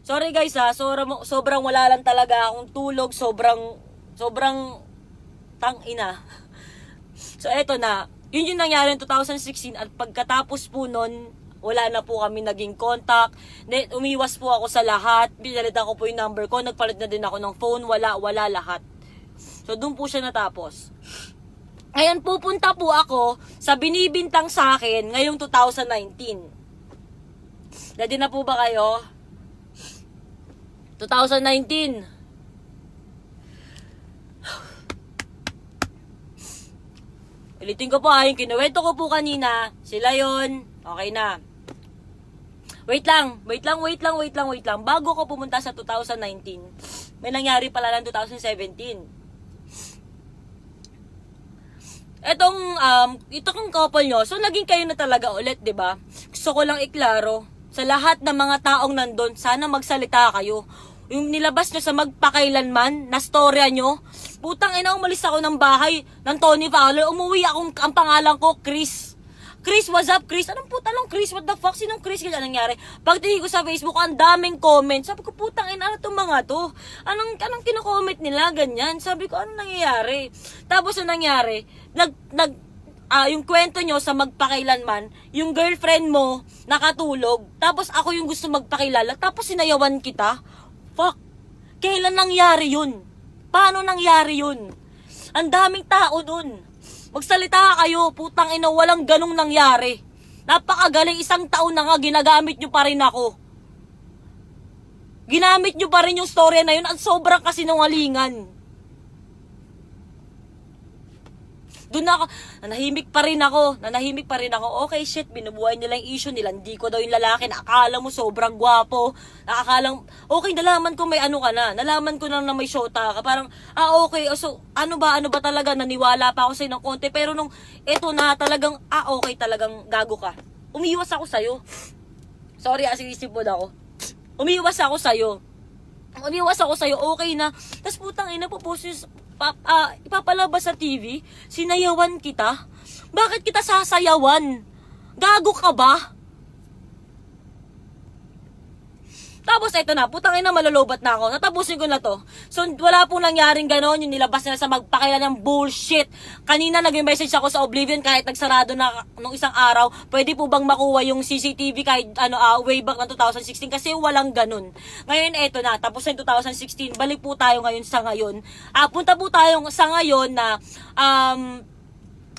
Sorry guys ha, sobrang wala lang talaga akong tulog, sobrang tang-ina. So, eto na. Yun yung nangyari in 2016 at pagkatapos po nun, wala na po kami naging contact. Umiwas po ako sa lahat. Pinalitan ko po yung number ko. Nagpalit na din ako ng phone. Wala lahat. So, dun po siya natapos. Ngayon, pupunta po ako sa binibintang sa akin ngayong 2019. Ready na po ba kayo? 2019. Ulitin ko po yung kinuwento ko po kanina. Sila yon. Okay na. Wait lang. Bago ko pumunta sa 2019, may nangyari pala lang 2017. Itong couple nyo, so naging kayo na talaga ulit, 'di ba? Gusto ko lang iklaro sa lahat ng mga taong nandun, sana magsalita kayo. Yung nilabas nyo sa magpakailanman na storya nyo. Putang ina, umalis ako ng bahay ng Tony Fowler. Umuwi akong, ang pangalan ko, Chris. Chris, what's up, Chris? Anong Chris? What the fuck? Sinong Chris? Kaya nangyari? Pagtingin ko sa Facebook, ang daming comments. Sabi ko, putang ina, ano itong mga to? Anong kino-comment nila? Ganyan. Sabi ko, ano nangyayari? Tapos ang nangyari, yung kwento nyo sa magpakailanman, yung girlfriend mo nakatulog, tapos ako yung gusto magpakilala, tapos sinayawan kita. Fuck. Kailan nangyari yun? Paano nangyari yun? Ang daming tao dun. Magsalita kayo, putang ina, walang ganong nangyari. Napakagaling, isang taon na nga, ginagamit nyo pa rin ako. Ginamit nyo pa rin yung story na yun, at sobrang kasinungalingan. Doon ako, nanahimik pa rin ako. Okay, shit, binubuhay nila yung issue nila. Hindi ko daw yung lalaki. Nakakala mo sobrang gwapo. Nakakalang, okay, nalaman ko may ano ka na. Nalaman ko na may shota ka. Parang, okay. So, ano ba talaga? Naniwala pa ako sa'yo ng konti. Pero nung, eto na talagang, okay, talagang gago ka. Umiwas ako sa'yo. Sorry, sinisip mo na ako. Umiwas ako sa'yo, okay na. Tapos putang ina, popost yung, ipapalabas sa TV, sinayawan kita. Bakit kita sasayawan? Gago ka ba? Tapos eto na, putang ina, malolobat na ako. Natapusin ko na to. So, wala pong nangyaring ganon, yung nilabas nila sa magpakailan ng bullshit. Kanina nag-message ako sa Oblivion kahit nagsarado na nung isang araw. Pwede po bang makuha yung CCTV kahit way back ng 2016 kasi walang ganon. Ngayon eto na, tapos ng 2016, balik po tayo ngayon sa ngayon. Punta po tayo sa ngayon na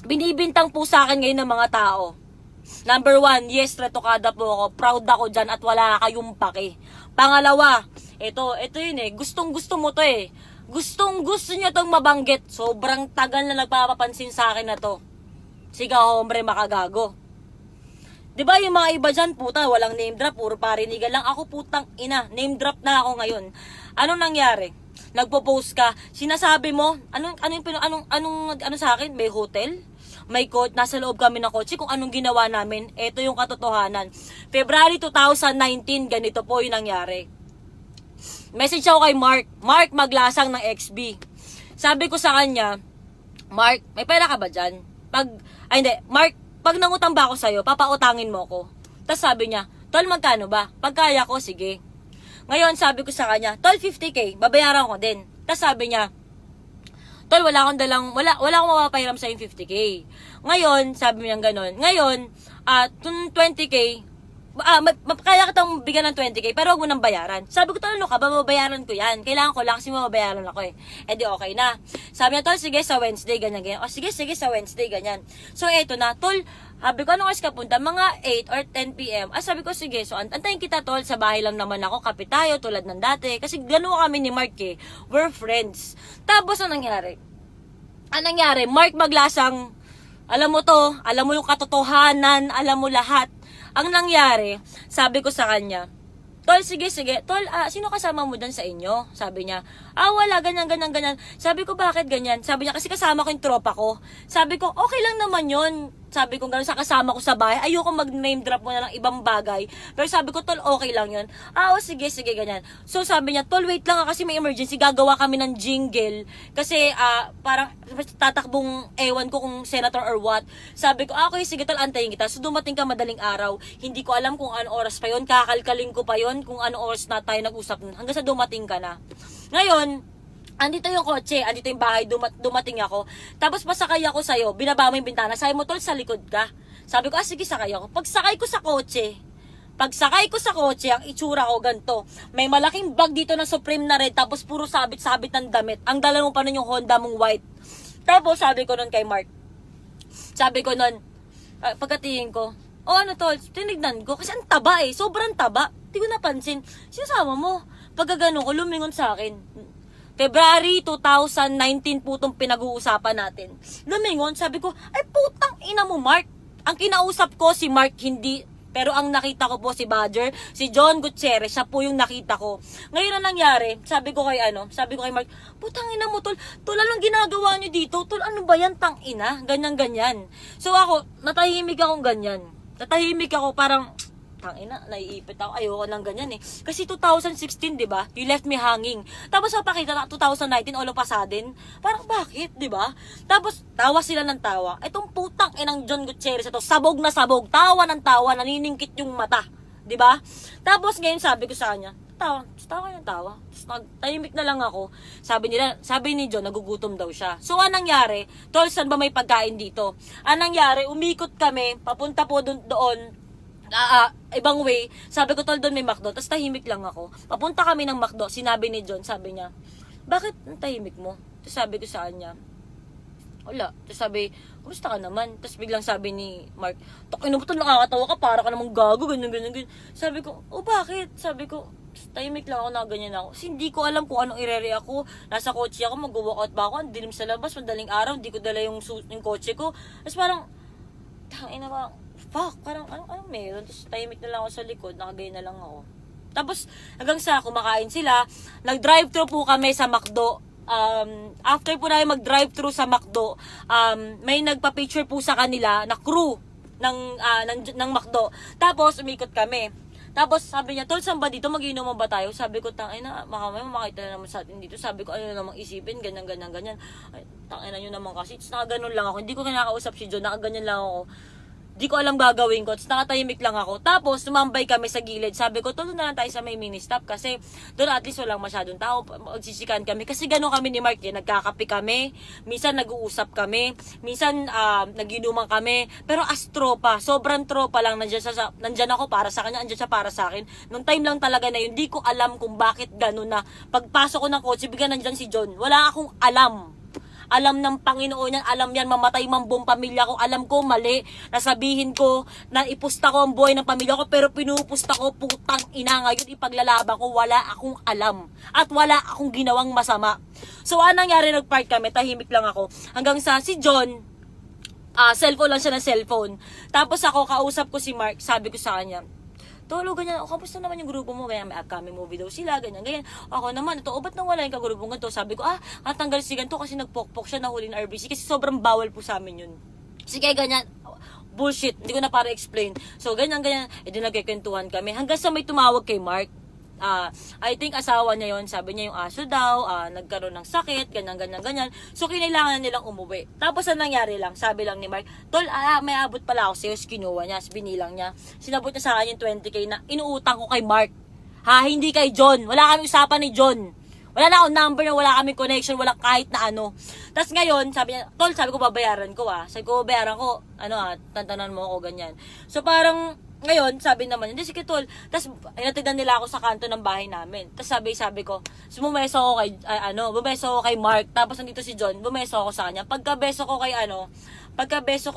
binibintang po sa akin ngayon ng mga tao. Number 1, yes, retokada po ako. Proud ako dyan at wala kayong pake. Pangalawa, ito yun gustong-gusto mo to Gustong-gusto nyo tong mabanggit. Sobrang tagal na nagpapapansin sa akin na to. Siga, hombre, makagago. Diba yung mga iba dyan, puta, walang name drop, puro parinigan lang. Ako, putang ina, name drop na ako ngayon. Anong nangyari? Nagpo-post ka, sinasabi mo, ano sa akin? May hotel? May coach, nasa loob kami ng kotse, kung anong ginawa namin, ito yung katotohanan. February 2019, ganito po yung nangyari. Message ako kay Mark Maglasang ng XB. Sabi ko sa kanya, Mark, may pera ka ba dyan? Mark, pag nangutang ba ako sa'yo, papautangin mo ko. Tapos sabi niya, tol, magkano ba? Pagkaya ko, sige. Ngayon, sabi ko sa kanya, tol, 50k, babayaran ko din. Tapos sabi niya, tol, wala akong mapapahiram sa yung 50k. Ngayon, sabi niya gano'n. Ngayon, 20k, kaya kitang bigyan ng 20k, pero huwag mo nang bayaran. Sabi ko, tol, ano ka ba? Mababayaran ko yan. Kailangan ko lang kasi mababayaran ako di okay na. Sabi niya, tol, sige, sa Wednesday, ganyan. O, sige, sa Wednesday, ganyan. So, eto na, tol, sabi ko, anong oras ka punta? Mga 8 or 10 p.m. Sabi ko, sige, so, antayin kita, tol, sa bahay lang naman ako, kape tayo, tulad ng dati. Kasi gano'n kami ni Mark we're friends. Tapos, anong nangyari? Mark Maglasang, alam mo to, alam mo yung katotohanan, alam mo lahat. Ang nangyari, sabi ko sa kanya, tol, sige, tol, sino kasama mo dyan sa inyo? Sabi niya, wala, ganyan. Sabi ko, bakit ganyan? Sabi niya, kasi kasama ko yung tropa ko. Sabi ko, okay lang naman yun. Sabi ko, gano'n sa kasama ko sa bahay, ayoko mag-name drop mo na lang ibang bagay. Pero sabi ko, tol, okay lang yun. Sige, ganyan. So sabi niya, tol, wait lang kasi may emergency, gagawa kami ng jingle. Kasi parang tatakbong ewan ko kung senator or what. Sabi ko, okay, sige, tol, antayin kita. So dumating ka madaling araw. Hindi ko alam kung ano oras pa yun. Kakalkalin ko pa yun kung ano oras na tayo nag-usap. Hanggang sa dumating ka na. Ngayon, andito yung kotse, andito yung bahay, dumating ako. Tapos pasakay ako sa'yo, binaba mo yung bintana. Sabi mo, tol, sa likod ka. Sabi ko, sige, sakay ako. Pagsakay ko sa kotse, ang itsura ko ganito. May malaking bag dito na Supreme na red, tapos puro sabit-sabit ng damit. Ang dala mo pa nun yung Honda mong white. Tapos sabi ko nun kay Mark, pagkatingin ko, ano tol, tinignan ko, kasi ang taba sobrang taba. Hindi ko napansin. Sinasama mo? Pagkagano ko, lumingon sa akin. February 2019 po itong pinag-uusapan natin. Lumingon, sabi ko, ay putang ina mo, Mark. Ang kinausap ko si Mark, hindi. Pero ang nakita ko po si Badger, si John Gutierrez, siya po yung nakita ko. Ngayon ang nangyari, sabi ko kay Mark, putang ina mo, tol, anong ginagawa niyo dito? Tol, ano ba yan, tang ina? Ganyan. So ako, natahimik ako ganyan. Parang, tangina, naiipit ako. Ayoko ng ganyan eh. Kasi 2016, di ba? You left me hanging. Tapos mapakita na 2019, all of a sudden. Parang bakit, di ba? Tapos, tawa sila ng tawa. Itong putang inang John Gutierrez ito, sabog na sabog. Tawa ng tawa, naniningkit yung mata. Di ba? Tapos ngayon sabi ko sa kanya, tawa yung tawa. Tapos tahimik na lang ako. Sabi ni John, nagugutom daw siya. So, anong nangyari? Tol, saan ba may pagkain dito? Anong nangyari? Umikot kami, papunta po doon, ibang way. Sabi ko, tol, doon may McDo. Tapos tahimik lang ako. Papunta kami ng McDo. Sinabi ni John, sabi niya, bakit ang tahimik mo? Tapos sabi ko sa kanya, wala. Tapos sabi, kumusta ka naman? Tapos biglang sabi ni Mark, ino mo ito, nakakatawa ka, para ka namang gago, ganyan. Sabi ko, bakit? Sabi ko, tahimik lang ako na ganyan ako. Kasi hindi ko alam kung anong i-react ko. Nasa kotse ako, mag-walkout ba ako? Ang dilim sa labas, madaling araw, hindi ko dala yung kotse ko. Tapos parang, tangina ba, fuck, parang anong meron? Tapos tahimik na lang ako sa likod, nakagay na lang ako. Tapos hanggang sa kumakain sila, nag-drive-thru po kami sa McDo. After po namin mag-drive-thru sa McDo, may nagpa-picture po sa kanila na crew ng McDo. Tapos umikot kami. Tapos sabi niya, tol, saan ba dito? Mag-inuman ba tayo? Sabi ko, tangina, makamay, makita na naman sa atin dito. Sabi ko, ano namang isipin, ganyan. Ay, tangina nyo naman kasi. Tapos nakaganon lang ako. Hindi ko kinakausap si John, nakaganyan lang ako. Di ko alam gagawin ko. Tapos nakatahimik lang ako. Tapos tumambay kami sa gilid. Sabi ko, tuloy na lang tayo sa may mini stop. Kasi doon at least walang masyadong tao. Magsisikan kami. Kasi gano'n kami ni Mark. Nagkakape kami. Minsan nag-uusap kami. Minsan naginuman kami. Pero as tropa. Sobrang tropa lang. Nandyan ako para sa kanya. Andyan siya para sa akin. Nung time lang talaga na yun. Di ko alam kung bakit gano'n na. Pagpasok ko ng kotse, bigyan nandyan si John. Wala akong alam. Alam ng Panginoon yan, alam yan, mamatay man buong pamilya ko, alam ko mali, nasabihin ko, na ipusta ko ang buhay ng pamilya ko, pero pinupusta ko, putang ina, ngayon ipaglalaban ko, wala akong alam, at wala akong ginawang masama. So, anong nangyari, nag-park kami, tahimik lang ako, hanggang sa si John, cellphone lang siya ng cellphone, tapos ako, kausap ko si Mark, sabi ko sa kanya, tolo, ganyan, kamusta naman yung grupo mo? Ganyan, may upcoming movie daw sila, ganyan. Ako naman, ito, ba't nang wala yung kagrupo ganito? Sabi ko, katanggal si ganito kasi nagpokpok siya, nahuli ng RBC, kasi sobrang bawal po sa amin yun. Sige, ganyan, bullshit, hindi ko na para explain. So, ganyan, edi nagkikwentuhan kami, hanggang sa may tumawag kay Mark. I think asawa niya yon, sabi niya yung aso daw, nagkaroon ng sakit, ganyan. So, kinailangan nilang umuwi. Tapos, ang nangyari lang, sabi lang ni Mark, tol, may abot pala ako sa'yo, kinuha niya, binilang niya. Sinabot niya sa akin yung 20k na inuutang ko kay Mark. Hindi kay John. Wala kami usapan ni John. Wala na akong number na, wala kami connection, wala kahit na ano. Tapos ngayon, sabi niya, tol, sabi ko, babayaran ko Sabi ko, babayaran ko, tantanan mo ako, ganyan. So, parang, ngayon, sabi naman, hindi, sige tol. Tapos, inatidan nila ako sa kanto ng bahay namin. Tapos sabi ko, bumeso ako kay Mark. Tapos nandito si John, bumeso ako sa kanya. Pagkabeso ko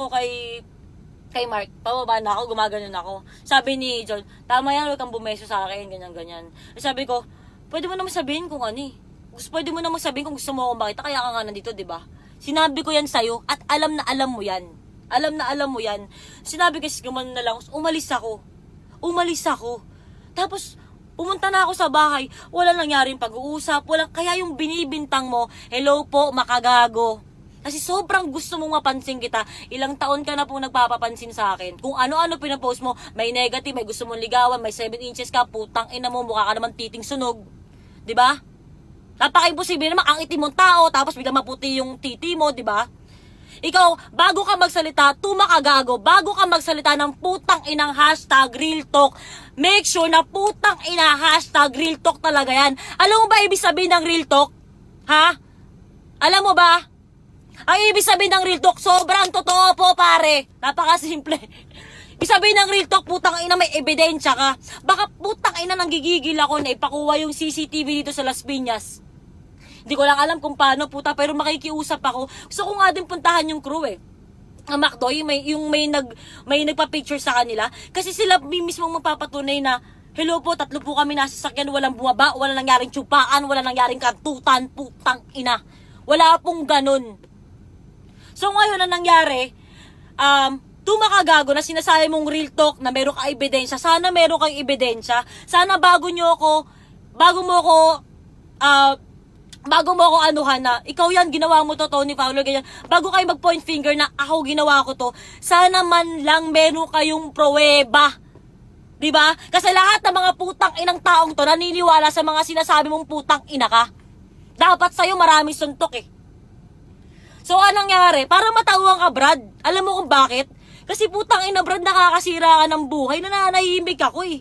kay Mark, pababa na ako, gumaganon ako. Sabi ni John, tama yan, huwag kang bumeso sa akin, ganyan. Sabi ko, pwede mo naman sabihin kung ano eh. Pwede mo naman sabihin kung gusto mo akong makita, kaya ka nga nandito, diba? Sinabi ko yan sa'yo, at alam na alam mo yan. Alam na alam mo yan. Sinabi kasi gumano na lang, umalis ako. Tapos, pumunta na ako sa bahay. Wala nangyaring pag-uusap. Kaya yung binibintang mo, hello po, makagago. Kasi sobrang gusto mong mapansin kita. Ilang taon ka na po nagpapapansin sa akin. Kung ano-ano pinapost mo, may negative, may gusto mong ligawan, may 7 inches ka, putang ina mo, mukha ka naman titing sunog. 'Di ba? Napaka-imposible naman ang itim mong tao, tapos biglang maputi yung titi mo, 'di ba? Ikaw, bago ka magsalita, tumakagago, bago ka magsalita ng putang inang #real talk, make sure na putang ina #real talk talaga yan. Alam mo ba ibig sabihin ng real talk? Ha? Alam mo ba? Ang ibig sabihin ng real talk, sobrang totoo po pare. Napakasimple. Ibig sabihin ng real talk, putang ina may ebidensya ka. Baka putang ina nanggigigil ako na ipakuha yung CCTV dito sa Las Piñas. Hindi ko lang alam kung paano puta, pero makikiusap ako. Gusto ko nga din puntahan yung crew ang McDo, may nagpa-picture sa kanila. Kasi sila mismong magpapatunay na, hello po, 3 po kami nasa sasakyan, walang bumaba, walang nangyaring tsupaan, walang nangyaring kantutan, putang ina. Wala pong ganun. So ngayon ang nangyari, tumakagago na sinasabi mong real talk na meron ka ebidensya. Sana meron kang ebidensya. Sana bago mo ako anuhan na, ikaw yan, ginawa mo to, Tony Fowler, ganyan. Bago kayo mag-point finger na ako ginawa ko to, sana man lang meron kayong pruweba. Diba? Kasi lahat ng mga putang inang taong to naniniwala sa mga sinasabi mong putang ina ka. Dapat sa'yo maraming suntok eh. So, anong nangyari? Para matawang ka, Brad. Alam mo kung bakit? Kasi putang ina, Brad, nakakasira ka ng buhay, nananahimik ako eh.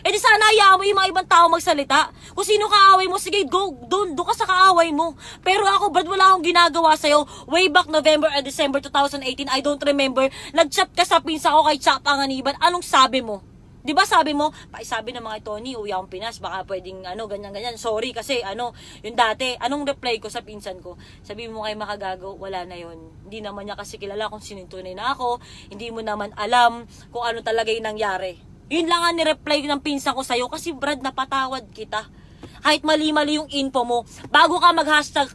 Eh di sana hayaan mo yung mga ibang tao magsalita. Kung sino kaaway mo, sige, go, doon ka sa kaaway mo. Pero ako, Brad, wala akong ginagawa sa'yo. Way back November and December 2018, I don't remember, nag-chat ka sa pinsa ko kay Chap Anganiban. Anong sabi mo? Di ba sabi mo, sabi ng mga Tony, uwi akong Pinas, baka pwedeng ganyan. Sorry kasi yung dati, anong reply ko sa pinsan ko? Sabi mo kay Makagago, wala na yon. Hindi naman niya kasi kilala kung sino yung tunay na ako, hindi mo naman alam kung ano talaga yung nangyari. Yun lang ang ni-reply ng pinsan ko sa'yo kasi Brad, napatawad kita. Kahit mali-mali yung info mo, bago ka mag-hashtag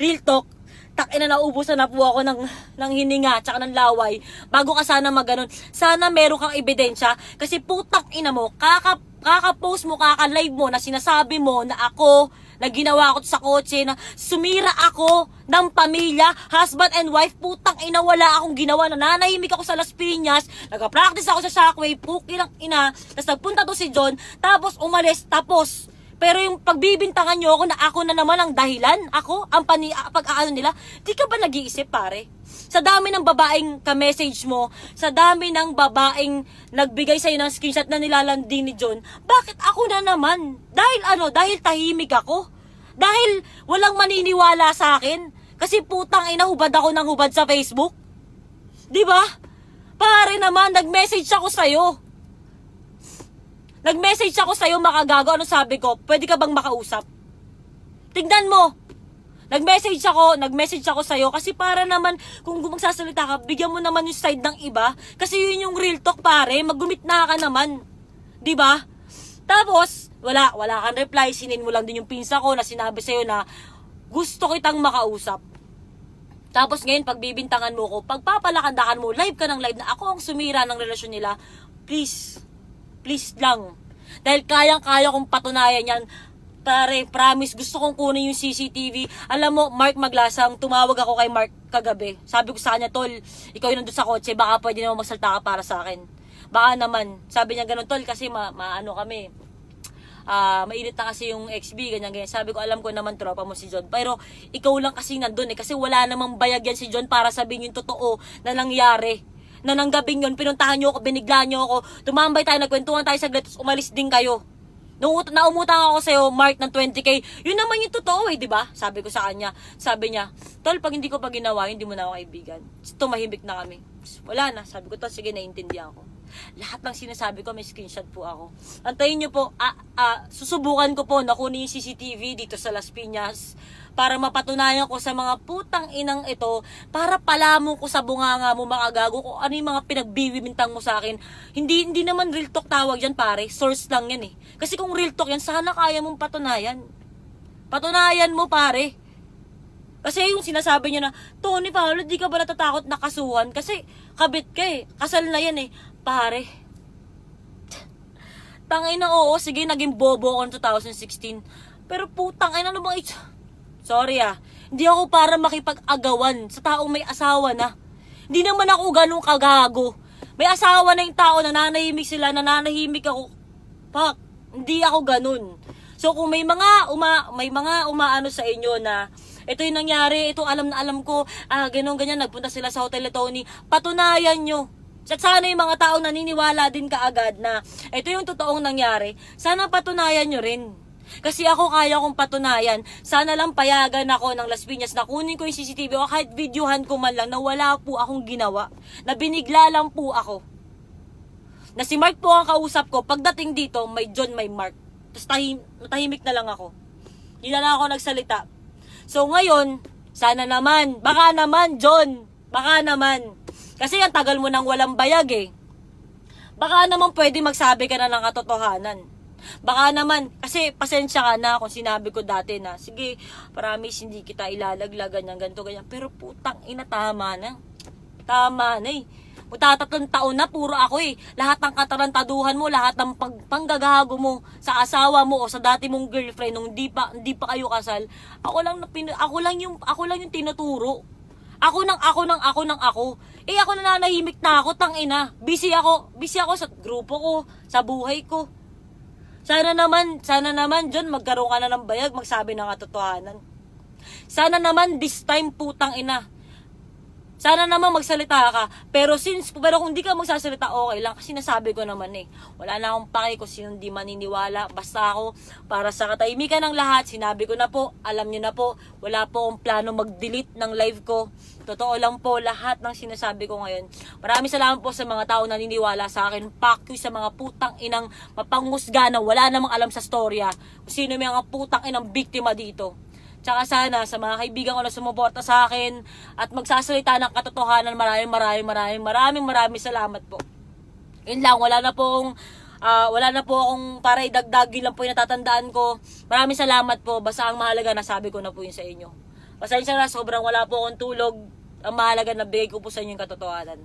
real talk, takina naubusan na po ako ng hininga tsaka ng laway. Bago ka sana maganon, sana meron kang ebidensya kasi putang ina mo, kaka-post mo, kaka-live mo na sinasabi mo na ako, na ginawa ko sa kotse, na sumira ako ng pamilya, husband and wife, putang ina, wala akong ginawa, nananahimik ako sa Las Piñas, nag-practice ako sa Shockwave, puki ng ina, tapos nagpunta to si John, tapos umalis, tapos pero yung pagbibintangan nyo ako na ako na naman ang dahilan, ako, ang pag-aano nila, di ka ba nag-iisip, pare? Sa dami ng babaeng ka-message mo, sa dami ng babaeng nagbigay sa'yo ng screenshot na nilalandi ni John, bakit ako na naman? Dahil tahimik ako? Dahil walang maniniwala sa akin? Kasi putang ina, hubad ako ng hubad sa Facebook? Di ba? Pare naman, nag-message ako sa'yo. Nag-message ako sa'yo, Makagago. Ano sabi ko? Pwede ka bang makausap? Tignan mo. Nag-message ako sa'yo kasi para naman, kung magsasalita ka, bigyan mo naman yung side ng iba. Kasi yun yung real talk, pare. Maggumit na ka naman. Diba? Tapos, wala kang reply. Sinin mo lang din yung pinsa ko na sinabi sa'yo na gusto kitang makausap. Tapos ngayon, pagbibintangan mo ko, pagpapalakandakan mo, live ka ng live na ako ang sumira ng relasyon nila. Please lang. Dahil kayang-kaya kong patunayan yan. Pare, promise, gusto kong kunin yung CCTV. Alam mo, Mark Maglasang, tumawag ako kay Mark kagabi. Sabi ko sa kanya, tol, ikaw yun nandun sa kotse, baka pwede naman magsalta ka para sa akin. Baka naman. Sabi niya ganun, tol, kasi maano kami. Mainit na kasi yung XB, ganyan. Sabi ko, alam ko naman tropa mo si John. Pero ikaw lang kasi nandun kasi wala namang bayag yan si John para sabihin yung totoo na nangyari. Na nang gabing yun, pinuntahan nyo ako, binigla nyo ako, tumambay tayo, nagkwentuhan tayo saglit, tapos umalis din kayo. Naumutang ako sa'yo, Mark, ng 20k. Yun naman yung totoo eh, di ba? Sabi ko sa kanya. Sabi niya, tol, pag hindi ko pa ginawa, hindi mo na ako kaibigan. Tumahimik na kami. Wala na. Sabi ko, tol, sige, naiintindihan ko. Lahat ng sinasabi ko, may screenshot po ako. Antayin nyo po, susubukan ko po na kunin yung CCTV dito sa Las Piñas para mapatunayan ko sa mga putang inang ito, para palamon ko sa bunganga mo, Makagago, kung ano yung mga pinagbibintang mo sa akin. Hindi naman real talk tawag yan, pare. Source lang yan eh. Kasi kung real talk yan, sana kaya mong patunayan. Patunayan mo, pare. Kasi yung sinasabi niya na, Tony Paolo, di ka ba natatakot na kasuhan? Kasi kabit ka eh. Kasal na yan eh. Pare. Tangina, oo, sige, naging bobo ako noong 2016. Pero putang ina, ano bang sorry hindi ako para makipag-agawan sa taong may asawa na. Hindi naman ako ganun kagago. May asawa na yung tao, nananahimik sila, nananahimik ako. Pak, hindi ako ganun. So kung may mga umaano sa inyo na ito yung nangyari, ito alam na alam ko, ganyan, nagpunta sila sa Hotel Tony, patunayan nyo. At sana yung mga taong naniniwala din kaagad na ito yung totoong nangyari, sana patunayan nyo rin. Kasi ako kaya kong patunayan, sana lang payagan ako ng Las Piñas na kunin ko yung CCTV o kahit videohan ko man lang na wala po akong ginawa, na binigla lang po ako. Na si Mark po ang kausap ko, pagdating dito, may John, may Mark. Tapos tahimik na lang ako. Hindi na lang ako nagsalita. So ngayon, sana naman, baka naman John, baka naman. Kasi ang tagal mo nang walang bayag eh. Baka naman pwede magsabi ka na ng katotohanan. Baka naman, kasi pasensya ka na kung sinabi ko dati na, sige, promise hindi kita ilalaglag, ganyan, ganito, ganyan. Pero putang ina, tama na. Tama na eh. Magtatatlong taon na, puro ako eh. Lahat ng katarantaduhan mo, lahat ng panggagago mo sa asawa mo o sa dati mong girlfriend nung hindi pa kayo kasal, ako lang yung tinuturo. Ako. Eh ako nananahimik na ako, tangina. Busy ako sa grupo ko, sa buhay ko. Sana naman, John, magkaroon ka na ng bayag, magsabi ng katotohanan. Sana naman, this time, putang ina. Sana naman magsalita ka. Pero kung di ka magsasalita, okay lang. Kasi nasabi ko naman wala na akong pake kung sino di maniniwala. Basta ako, para sa katahimikan ng lahat, sinabi ko na po, alam nyo na po, wala po akong plano mag-delete ng live ko. Totoo lang po lahat ng sinasabi ko ngayon. Maraming salamat po sa mga tao na naniniwala sa akin. Fuck you sa mga putang inang mapanghusga na wala namang alam sa storya. Kung sino may mga putang inang biktima dito. Tsaka sana sa mga kaibigan ko na sumuporta sa akin at magsasalita ng katotohanan, maraming salamat po. Yun lang, wala na po akong para idagdagin lang po yung natatandaan ko. Maraming salamat po, basta ang mahalaga nasabi ko na po yun sa inyo. Pasensya na, sobrang wala po akong tulog. Ang mahalaga na bigay ko po sa inyo yung katotohanan.